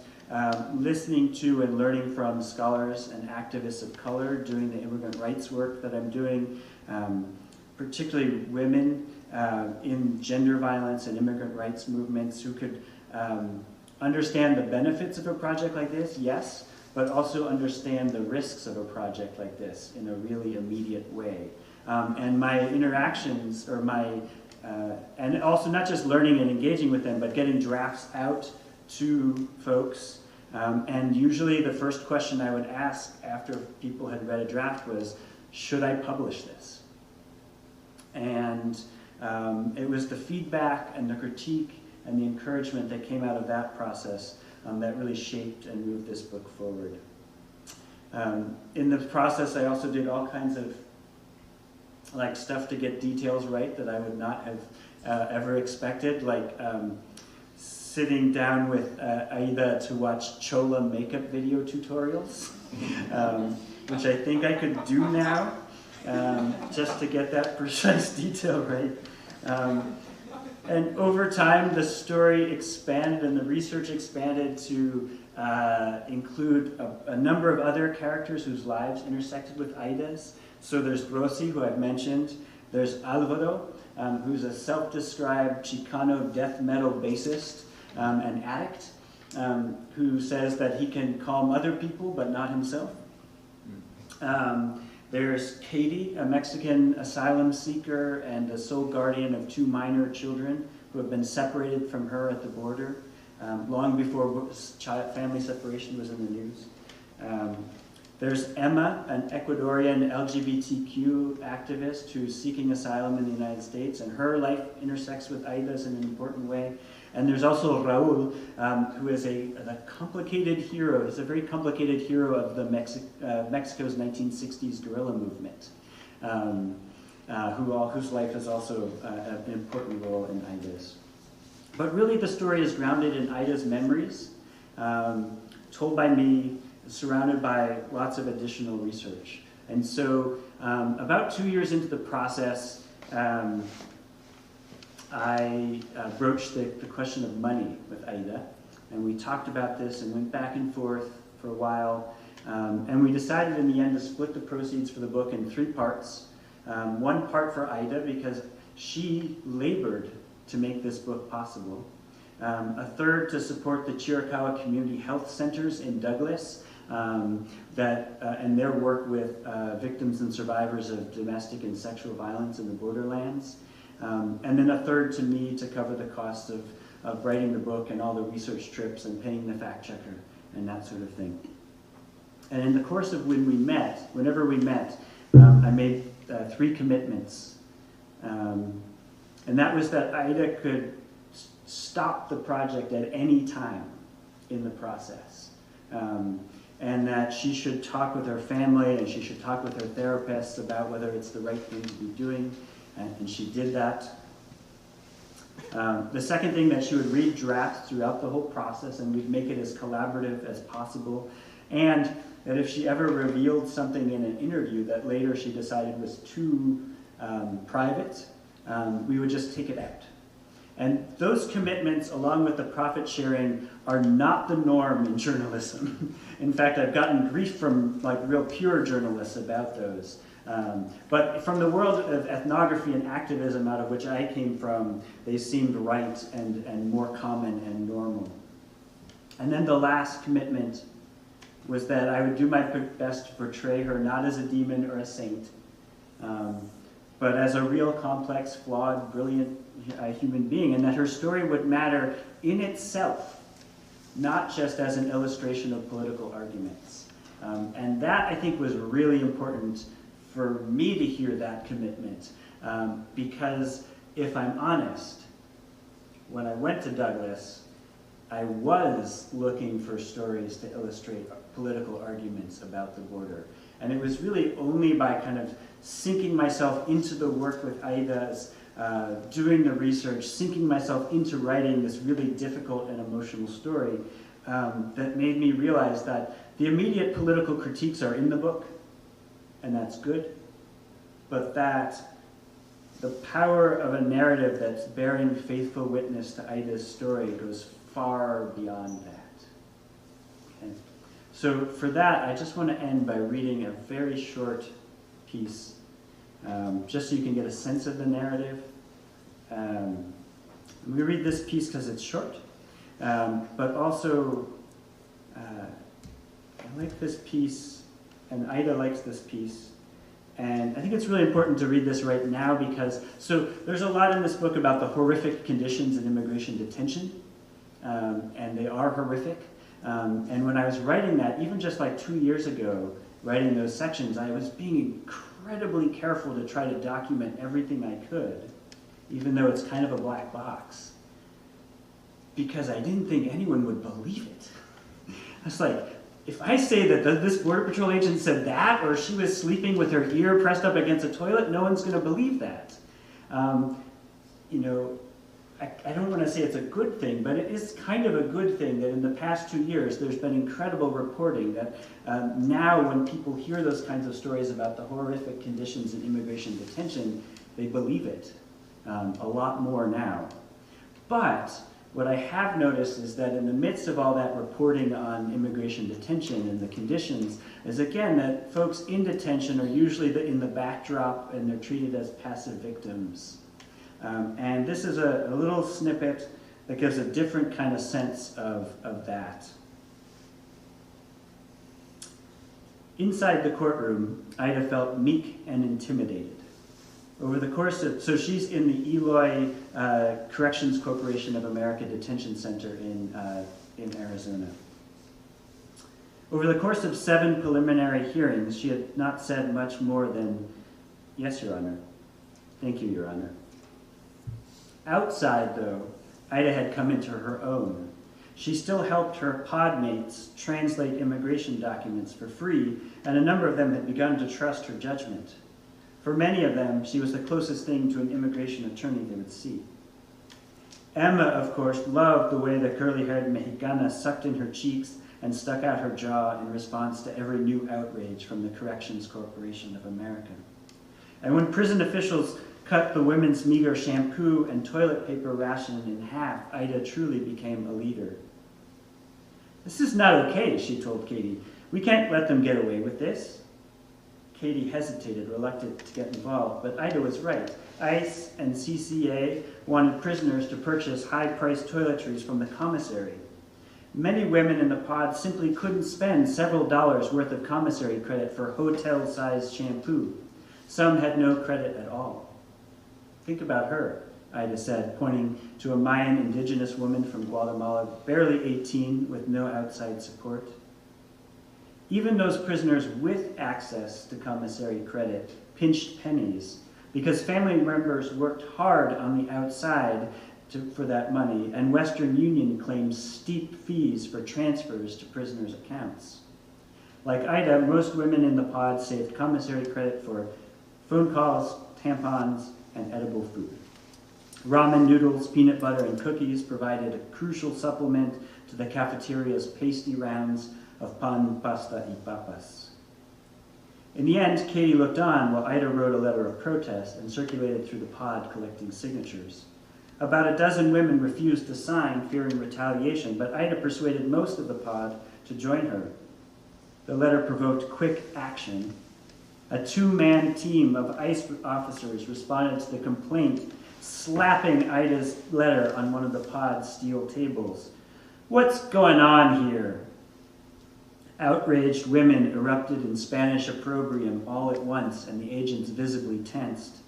listening to and learning from scholars and activists of color doing the immigrant rights work that I'm doing, particularly women in gender violence and immigrant rights movements who could understand the benefits of a project like this, yes, but also understand the risks of a project like this in a really immediate way. And my interactions, or and also not just learning and engaging with them, but getting drafts out to folks. And usually the first question I would ask after people had read a draft was, should I publish this? And it was the feedback and the critique and the encouragement that came out of that process that really shaped and moved this book forward. In the process, I also did all kinds of stuff to get details right that I would not have ever expected, like sitting down with Aida to watch Chola makeup video tutorials, which I think I could do now, just to get that precise detail right. And over time, the story expanded and the research expanded to include a number of other characters whose lives intersected with Aida's. So there's Rosy, who I've mentioned. There's Alvaro, who's a self-described Chicano death metal bassist and addict, who says that he can calm other people but not himself. There's Katie, a Mexican asylum seeker and a sole guardian of 2 minor children who have been separated from her at the border, long before family separation was in the news. There's Emma, an Ecuadorian LGBTQ activist who's seeking asylum in the United States, and her life intersects with Aida's in an important way. And there's also Raul, who is a complicated hero. He's a very complicated hero of the Mexico's 1960s guerrilla movement, whose life is also an important role in Aida's. But really the story is grounded in Aida's memories, told by me, surrounded by lots of additional research. And so about 2 years into the process, I broached the question of money with Aida, and we talked about this and went back and forth for a while, and we decided in the end to split the proceeds for the book in 3 parts. One part for Aida, because she labored to make this book possible. A third to support the Chiricahua Community Health Centers in Douglas, and their work with victims and survivors of domestic and sexual violence in the borderlands. And then a third to me to cover the cost of writing the book and all the research trips and paying the fact checker and that sort of thing. And in the course of whenever we met, I made 3 commitments. And that was that Aida could stop the project at any time in the process. And that she should talk with her family and she should talk with her therapists about whether it's the right thing to be doing. And she did that. The second thing, that she would read drafts throughout the whole process and we'd make it as collaborative as possible. And that if she ever revealed something in an interview that later she decided was too private, we would just take it out. And those commitments, along with the profit sharing, are not the norm in journalism. In fact, I've gotten grief from real pure journalists about those. But from the world of ethnography and activism out of which I came from, they seemed right and more common and normal. And then the last commitment was that I would do my best to portray her not as a demon or a saint, but as a real complex, flawed, brilliant human being, and that her story would matter in itself, not just as an illustration of political arguments. And that, I think, was really important for me to hear that commitment, because if I'm honest, when I went to Douglas, I was looking for stories to illustrate political arguments about the border. And it was really only by kind of sinking myself into the work with Aidas, doing the research, sinking myself into writing this really difficult and emotional story, that made me realize that the immediate political critiques are in the book, and that's good, but that the power of a narrative that's bearing faithful witness to Aida's story goes far beyond that. Okay. So for that, I just want to end by reading a very short piece, just so you can get a sense of the narrative. I'm going to read this piece because it's short, but also I like this piece, and Aida likes this piece. And I think it's really important to read this right now because, so there's a lot in this book about the horrific conditions in immigration detention, and they are horrific. And when I was writing that, even just like 2 years ago, writing those sections, I was being incredibly careful to try to document everything I could, even though it's kind of a black box, because I didn't think anyone would believe it. I was like, if I say that this Border Patrol agent said that, or she was sleeping with her ear pressed up against a toilet, no one's going to believe that. You know, I don't want to say it's a good thing, but it is kind of a good thing that in the past 2 years there's been incredible reporting that now when people hear those kinds of stories about the horrific conditions in immigration detention, they believe it a lot more now. But what I have noticed is that in the midst of all that reporting on immigration detention and the conditions is, again, that folks in detention are usually in the backdrop and they're treated as passive victims. And this is a little snippet that gives a different kind of sense of that. Inside the courtroom, Aida felt meek and intimidated. Over the course of, so she's in the Eloy Corrections Corporation of America Detention Center in Arizona. Over the course of 7 preliminary hearings, she had not said much more than, "Yes, Your Honor. Thank you, Your Honor." Outside, though, Aida had come into her own. She still helped her pod mates translate immigration documents for free, and a number of them had begun to trust her judgment. For many of them, she was the closest thing to an immigration attorney they would see. Emma, of course, loved the way the curly-haired Mexicana sucked in her cheeks and stuck out her jaw in response to every new outrage from the Corrections Corporation of America. And when prison officials cut the women's meager shampoo and toilet paper ration in half, Aida truly became a leader. "This is not okay," she told Katie. "We can't let them get away with this." Katie hesitated, reluctant to get involved, but Aida was right. ICE and CCA wanted prisoners to purchase high-priced toiletries from the commissary. Many women in the pod simply couldn't spend several dollars worth of commissary credit for hotel-sized shampoo. Some had no credit at all. "Think about her," Aida said, pointing to a Mayan indigenous woman from Guatemala, barely 18, with no outside support. Even those prisoners with access to commissary credit pinched pennies because family members worked hard on the outside for that money, and Western Union claimed steep fees for transfers to prisoners' accounts. Like Aida, most women in the pod saved commissary credit for phone calls, tampons, and edible food. Ramen noodles, peanut butter, and cookies provided a crucial supplement to the cafeteria's pasty rounds of pan, pasta, y papas. In the end, Katie looked on while Aida wrote a letter of protest and circulated through the pod collecting signatures. About a dozen women refused to sign, fearing retaliation, but Aida persuaded most of the pod to join her. The letter provoked quick action. A two-man team of ICE officers responded to the complaint, slapping Aida's letter on one of the pod's steel tables. "What's going on here?" Outraged women erupted in Spanish opprobrium all at once, and the agents visibly tensed.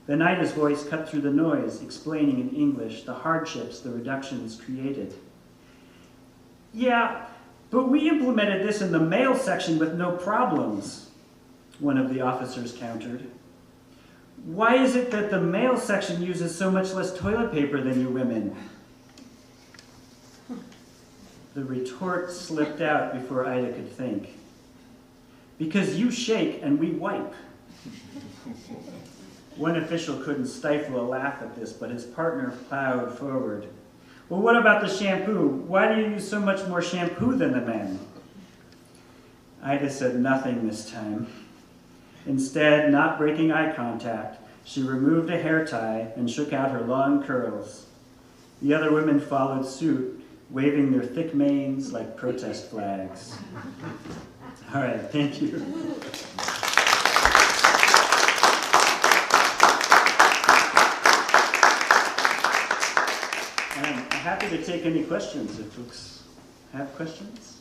Then Aida's voice cut through the noise, explaining in English the hardships the reductions created. "Yeah, but we implemented this in the male section with no problems," one of the officers countered. "Why is it that the male section uses so much less toilet paper than you women?" The retort slipped out before Aida could think. "Because you shake and we wipe." One official couldn't stifle a laugh at this, but his partner plowed forward. "Well, what about the shampoo? Why do you use so much more shampoo than the men?" Aida said nothing this time. Instead, not breaking eye contact, she removed a hair tie and shook out her long curls. The other women followed suit, waving their thick manes like protest flags. All right, thank you. I'm happy to take any questions if folks have questions.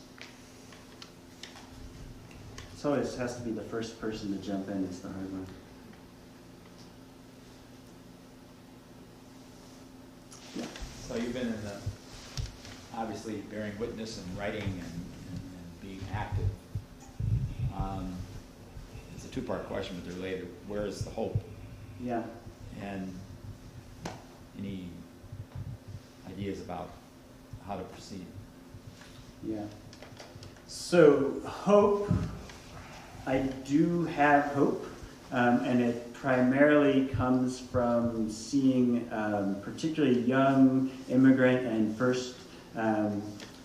It always has to be the first person to jump in, it's the hard one. Yeah. So you've been in the, obviously bearing witness and writing and being active. It's a two-part question, but they're related. Where is the hope? Yeah. And any ideas about how to proceed? Yeah. So hope, I do have hope, and it primarily comes from seeing particularly young immigrant and first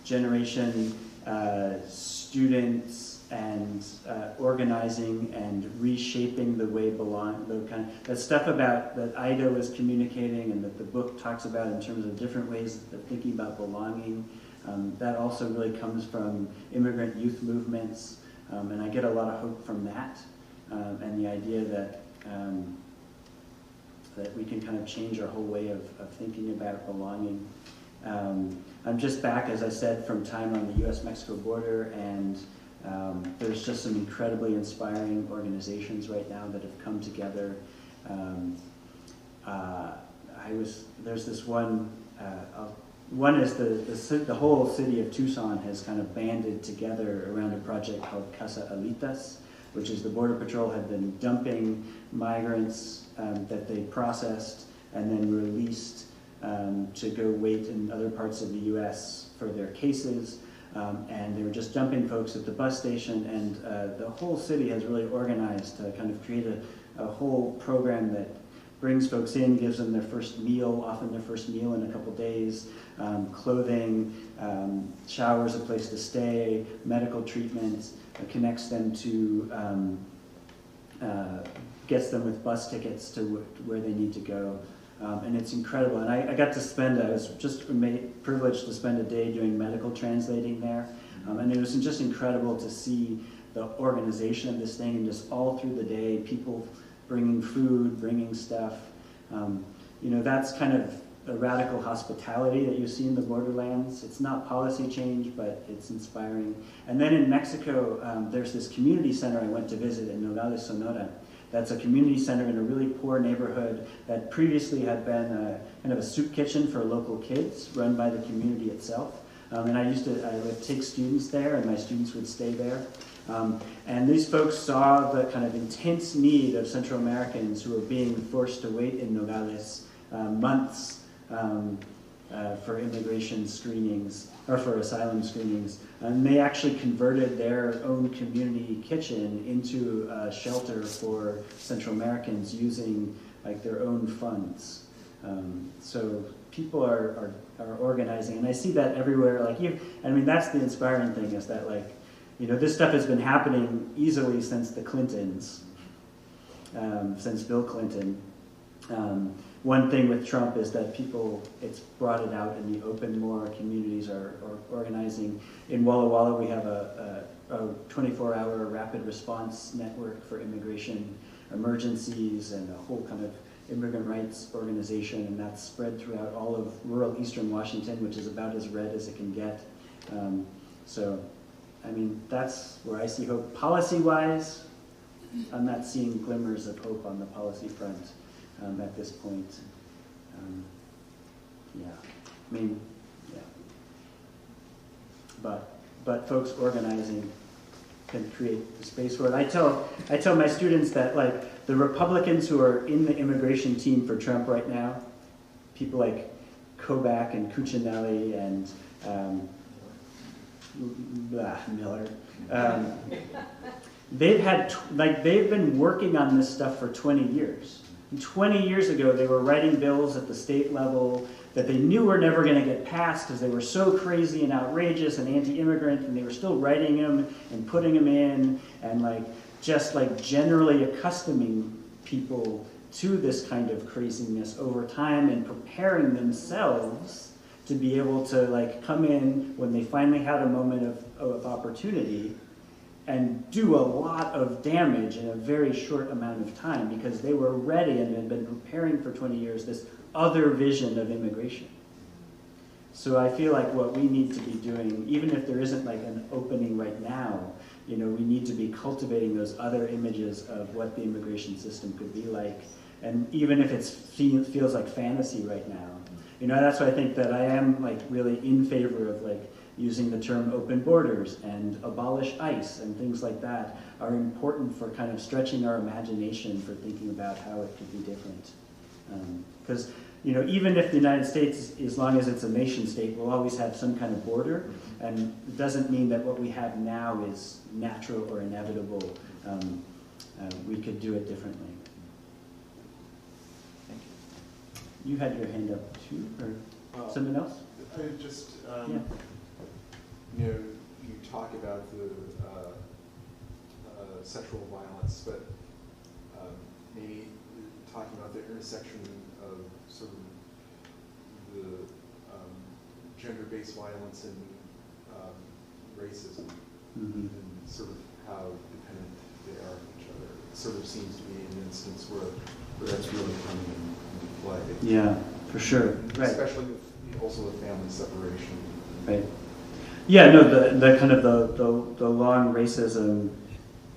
generation students and organizing and reshaping the way the stuff about that Aida was communicating and that the book talks about in terms of different ways of thinking about belonging. That also really comes from immigrant youth movements, and I get a lot of hope from that, and the idea that that we can kind of change our whole way of thinking about belonging. I'm just back, as I said, from time on the U.S.-Mexico border, and there's just some incredibly inspiring organizations right now that have come together. There's this one. One is the whole city of Tucson has kind of banded together around a project called Casa Alitas, which is the Border Patrol had been dumping migrants that they processed and then released to go wait in other parts of the U.S. for their cases. And they were just dumping folks at the bus station, and the whole city has really organized to kind of create a whole program that brings folks in, gives them their first meal, often their first meal in a couple days, clothing, showers, a place to stay, medical treatment, connects them to, gets them with bus tickets to where they need to go. And it's incredible. And I got to spend, I was just privileged to spend a day doing medical translating there. And it was just incredible to see the organization of this thing, and just all through the day, people bringing food, bringing stuff. That's kind of the radical hospitality that you see in the borderlands. It's not policy change, but it's inspiring. And then in Mexico, there's this community center I went to visit in Nogales, Sonora. That's a community center in a really poor neighborhood that previously had been kind of a soup kitchen for local kids run by the community itself. And I would take students there, and my students would stay there. And these folks saw the kind of intense need of Central Americans who were being forced to wait in Nogales months for immigration screenings, or for asylum screenings. And they actually converted their own community kitchen into a shelter for Central Americans using like their own funds. So people are organizing, and I see that everywhere. That's the inspiring thing, is that this stuff has been happening easily since the Clintons, since Bill Clinton. One thing with Trump is that it's brought it out in the open more. Communities are organizing. In Walla Walla, we have a 24-hour rapid response network for immigration emergencies and a whole kind of immigrant rights organization, and that's spread throughout all of rural eastern Washington, which is about as red as it can get. So, I mean, that's where I see hope. Policy-wise, I'm not seeing glimmers of hope on the policy front at this point. Yeah, I mean, yeah. But folks organizing can create the space for it. I tell my students that, like, the Republicans who are in the immigration team for Trump right now, people like Kobach and Cuccinelli and Miller, they've been working on this stuff for 20 years. 20 years ago, they were writing bills at the state level that they knew were never going to get passed because they were so crazy and outrageous and anti-immigrant, and they were still writing them and putting them in and just generally accustoming people to this kind of craziness over time and preparing themselves to be able to come in when they finally had a moment of opportunity and do a lot of damage in a very short amount of time because they were ready and had been preparing for 20 years this other vision of immigration. So I feel like what we need to be doing, even if there isn't an opening right now, we need to be cultivating those other images of what the immigration system could be like. And even if it feels like fantasy right now, that's why I think that I am really in favor of using the term open borders and abolish ICE and things like that are important for kind of stretching our imagination for thinking about how it could be different. Because even if the United States, as long as it's a nation state, will always have some kind of border, and it doesn't mean that what we have now is natural or inevitable. We could do it differently. Thank you. You had your hand up too, or someone else? I just, Yeah. You talk about the sexual violence, but maybe talking about the intersection of sort of the gender-based violence and racism, and sort of how dependent they are on each other. It sort of seems to be an instance where that's really coming into play. Yeah, for sure. Right. Especially also with family separation. Right. Yeah, no, the kind of the long racism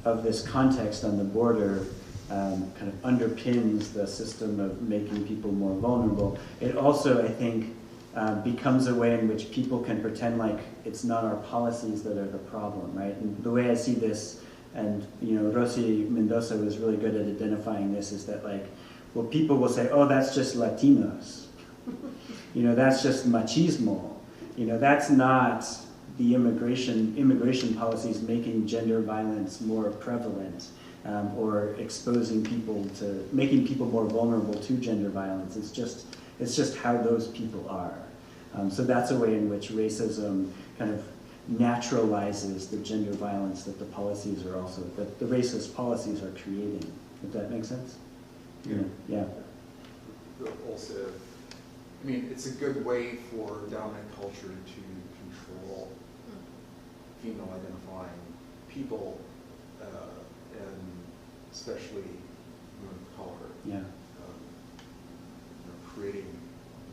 of this context on the border kind of underpins the system of making people more vulnerable. It also, I think, becomes a way in which people can pretend like it's not our policies that are the problem, right? And the way I see this, and Ossie Mendoza was really good at identifying this, is that people will say, oh, that's just Latinos. That's just machismo. That's not the immigration policies making gender violence more prevalent or exposing people to, making people more vulnerable to gender violence. It's just how those people are. So that's a way in which racism kind of naturalizes the gender violence that the policies are also, that the racist policies are creating. If that makes sense? Yeah. Yeah. Also, I mean, it's a good way for dominant culture to control female identifying people, and especially women of color. Yeah. Creating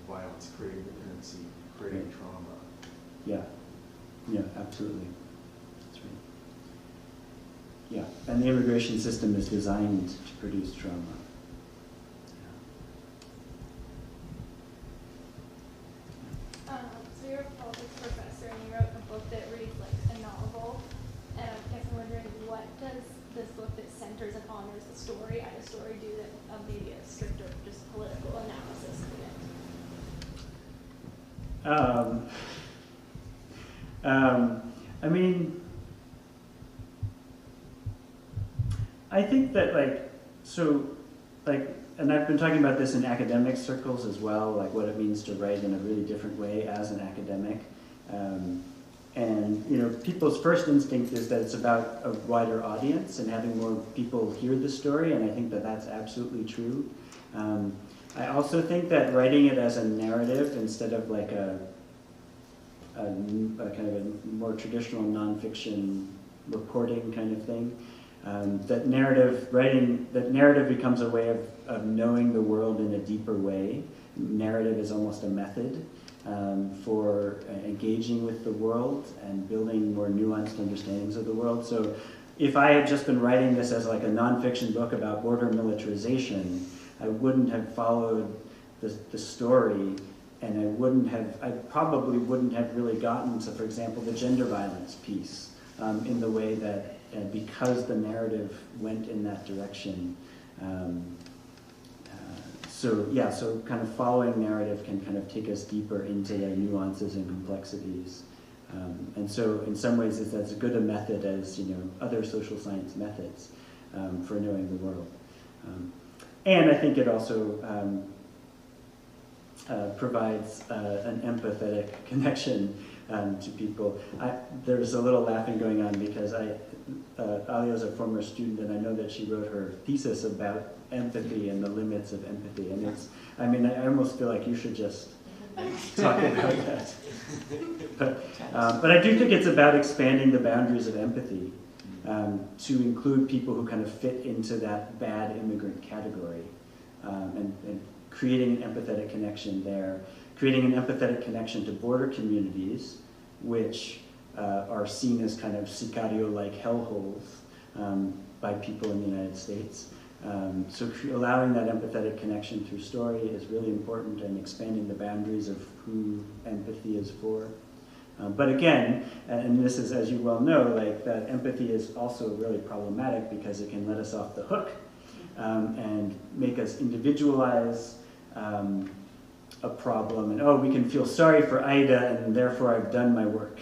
violence, creating dependency, creating trauma. Yeah. Yeah, absolutely. That's right. Yeah, and the immigration system is designed to produce trauma. So you're a politics professor and you wrote a book that reads like a novel. And I guess I'm wondering, what does this book that centers and honors the story, Aida's story, do that maybe a stricter, just political analysis couldn't? I mean, I think that and I've been talking about this in academic circles as well, like what it means to write in a really different way as an academic. And people's first instinct is that it's about a wider audience and having more people hear the story, and I think that that's absolutely true. I also think that writing it as a narrative instead of like a kind of a more traditional nonfiction reporting kind of thing, that narrative becomes a way of knowing the world in a deeper way. Narrative is almost a method for engaging with the world and building more nuanced understandings of the world. So if I had just been writing this as like a nonfiction book about border militarization, I wouldn't have followed the story, and I probably wouldn't have really gotten to, for example, the gender violence piece in the way that, because the narrative went in that direction. So kind of following narrative can kind of take us deeper into their nuances and complexities. And so in some ways it's as good a method as, other social science methods for knowing the world. And I think it also provides an empathetic connection to people. There's a little laughing going on because Alia is a former student, and I know that she wrote her thesis about empathy and the limits of empathy. And I almost feel like you should just talk about that. But I do think it's about expanding the boundaries of empathy to include people who kind of fit into that bad immigrant category, and creating an empathetic connection there, creating an empathetic connection to border communities, which are seen as kind of sicario-like hellholes by people in the United States. So allowing that empathetic connection through story is really important, and expanding the boundaries of who empathy is for. But again, and this is, as you well know, like that empathy is also really problematic because it can let us off the hook and make us individualize a problem, and we can feel sorry for Aida, and therefore I've done my work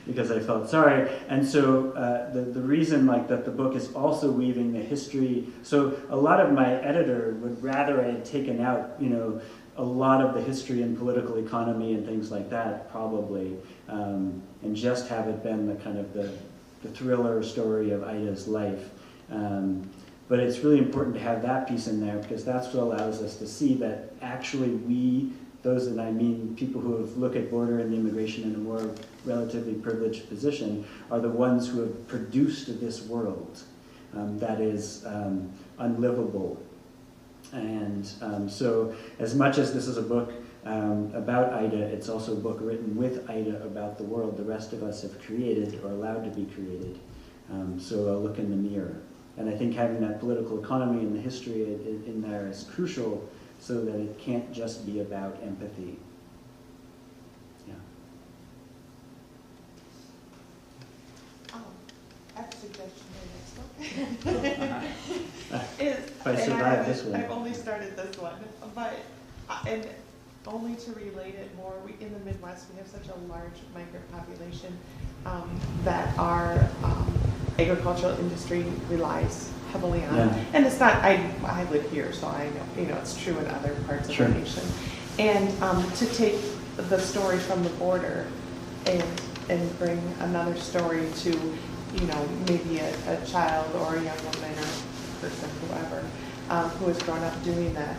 because I felt sorry. And so the reason that the book is also weaving the history. So a lot of my editor would rather I had taken out a lot of the history and political economy and things like that, probably, and just have it been the kind of the thriller story of Aida's life. But it's really important to have that piece in there, because that's what allows us to see that actually people who have looked at border and immigration in a more relatively privileged position, are the ones who have produced this world that is unlivable. And so as much as this is a book about Aida, it's also a book written with Aida about the world the rest of us have created or allowed to be created. So a look in the mirror. And I think having that political economy and the history in there is crucial, so that it can't just be about empathy. Yeah. I have a suggestion for your next book. If I survive this one. I've only started this one, but and only to relate it more, in the Midwest we have such a large migrant population that our agricultural industry relies heavily on. Yeah. And it's not, I live here, so I know, it's true in other parts of the nation. And to take the story from the border and bring another story to, maybe a child or a young woman or person, whoever, who has grown up doing that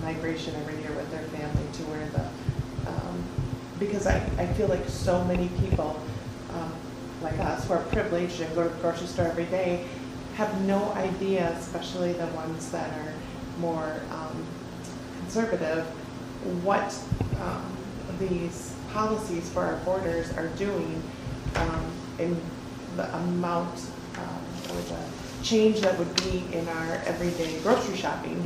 migration every year with their family, to where because I feel like so many people like us who are privileged and go to the grocery store every day have no idea, especially the ones that are more conservative, what these policies for our borders are doing in the amount or the change that would be in our everyday grocery shopping,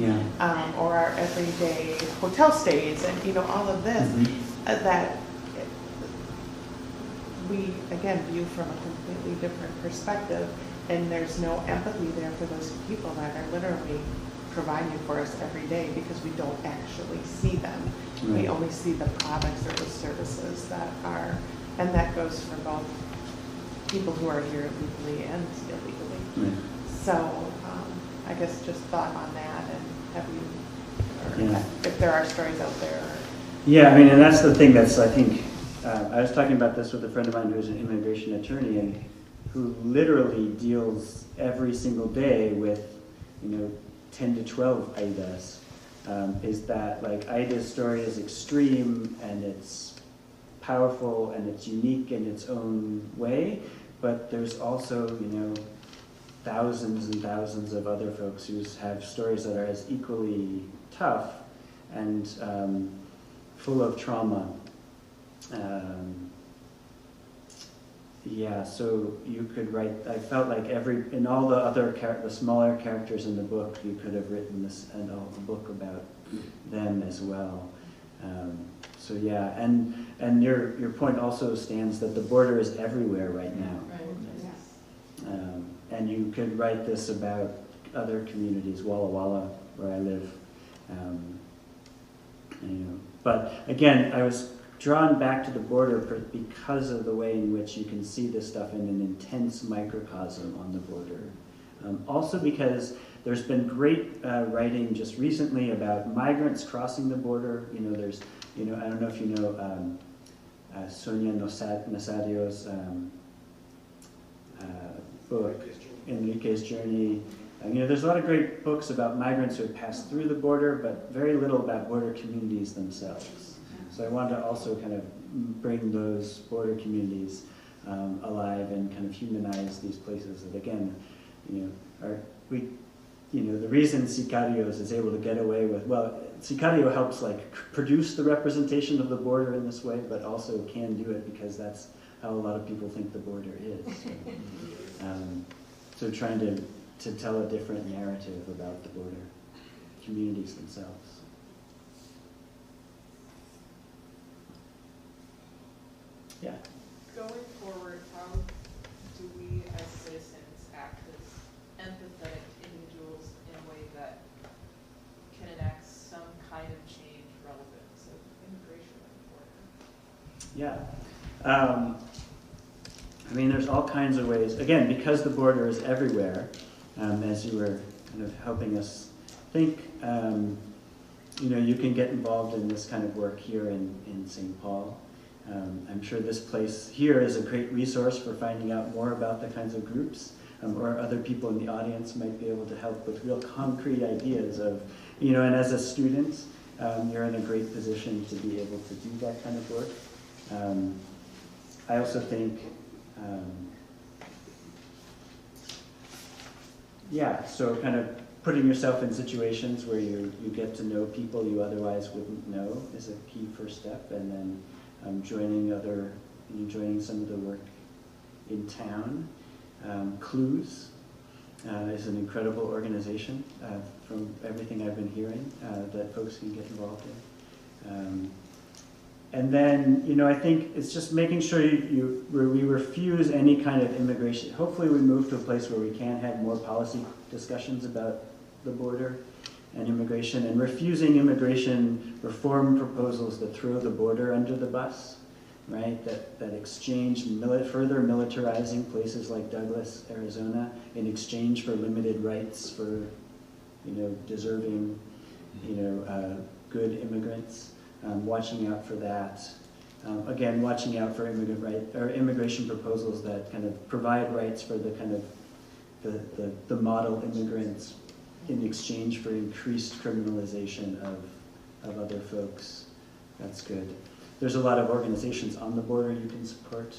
or our everyday hotel stays, and all of this that we again view from a completely different perspective, and there's no empathy there for those people that are literally providing for us every day, because we don't actually see them. Right. We only see the products or the services that are, and that goes for both people who are here legally and illegally. Right. So I guess just thought on that, and have you, or if there are stories out there. Yeah, and that's the thing that's, I think, I was talking about this with a friend of mine who's an immigration attorney, and who literally deals every single day with, 10 to 12 Aidas is that like Aida's story is extreme and it's powerful and it's unique in its own way, but there's also, you know, thousands and thousands of other folks who have stories that are as equally tough and full of trauma. Yeah, so you could write, I felt like in all the other the smaller characters in the book, you could have written this and a book about them as well. So yeah, and your point also stands that the border is everywhere right now. Right. And you could write this about other communities, Walla Walla, where I live. You know, but again, I was drawn back to the border because of the way in which you can see this stuff in an intense microcosm on the border. Also because there's been great writing just recently about migrants crossing the border. You know, there's, you know, I don't know if you know Sonia Nasario's book, Enrique's Journey. You know, there's a lot of great books about migrants who have passed through the border, but very little about border communities themselves. So I wanted to also kind of bring those border communities alive and kind of humanize these places that, again, you know, the reason Sicarios is able to get away with, well, Sicario helps like produce the representation of the border in this way, but also can do it because that's how a lot of people think the border is. So trying to tell a different narrative about the border communities themselves. Yeah. Going forward, how do we as citizens act as empathetic individuals in a way that can enact some kind of change relevant to immigration at the border? Yeah. I mean, there's all kinds of ways. Again, because the border is everywhere, as you were kind of helping us think, you know, you can get involved in this kind of work here in St. Paul. I'm sure this place here is a great resource for finding out more about the kinds of groups, or other people in the audience might be able to help with real concrete ideas of, you know, and as a student, you're in a great position to be able to do that kind of work. I also think, yeah, so kind of putting yourself in situations where you get to know people you otherwise wouldn't know is a key first step, and then joining some of the work in town. Clues is an incredible organization from everything I've been hearing that folks can get involved in. And then, you know, I think it's just making sure we refuse any kind of immigration. Hopefully we move to a place where we can have more policy discussions about the border and immigration, and refusing immigration reform proposals that throw the border under the bus, right? That exchange further militarizing places like Douglas, Arizona, in exchange for limited rights for, you know, deserving, you know, good immigrants. Watching out for that. Again, watching out for immigration proposals that kind of provide rights for the kind of the model immigrants in exchange for increased criminalization of other folks. That's good. There's a lot of organizations on the border you can support.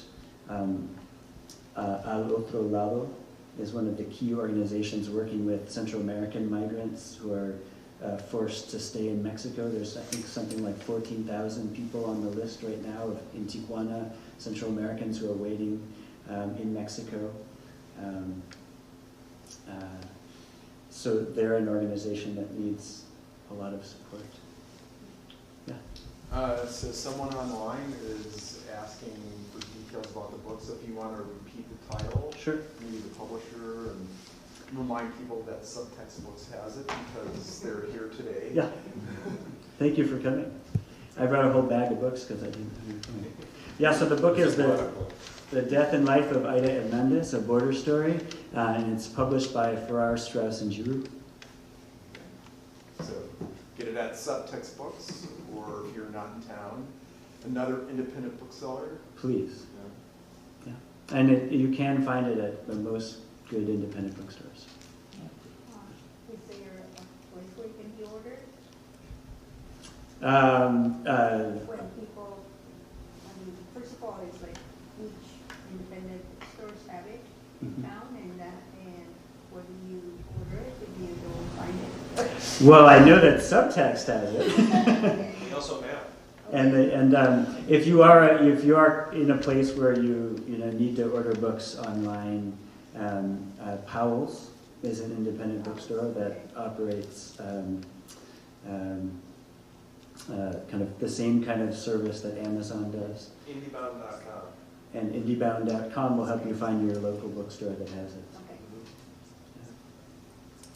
Al Otro Lado is one of the key organizations working with Central American migrants who are forced to stay in Mexico. There's, I think, something like 14,000 people on the list right now in Tijuana, Central Americans who are waiting in Mexico. So they're an organization that needs a lot of support. Yeah. So someone online is asking for details about the book, so if you want to repeat the title, Sure. maybe the publisher, and remind people that Subtext Books has it because they're here today. Yeah. Thank you for coming. I brought a whole bag of books because I didn't. Yeah, so the book is The Death and Life of Aida Hernandez, a border story, and it's published by Farrar, Straus and Giroux. So get it at Subtext Books, or if you're not in town, another independent bookseller. Please. Yeah. And you can find it at the most good independent bookstores. Is there a place where you can be ordered? When people, I mean, first of all, it's like each independent stores have it in town, and what do you order it if you don't find it? Well, I know that Subtext has it. We also mail. And if you are in a place where you need to order books online, Powell's is an independent bookstore that operates kind of the same kind of service that Amazon does. Indiebound.com. And indiebound.com will help you find your local bookstore that has it. Okay.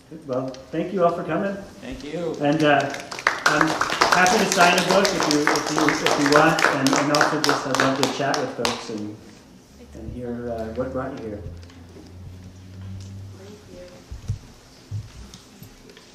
Good. Well, thank you all for coming. Thank you. And I'm happy to sign a book if you want, and also just I'd love to chat with folks and hear what brought you here.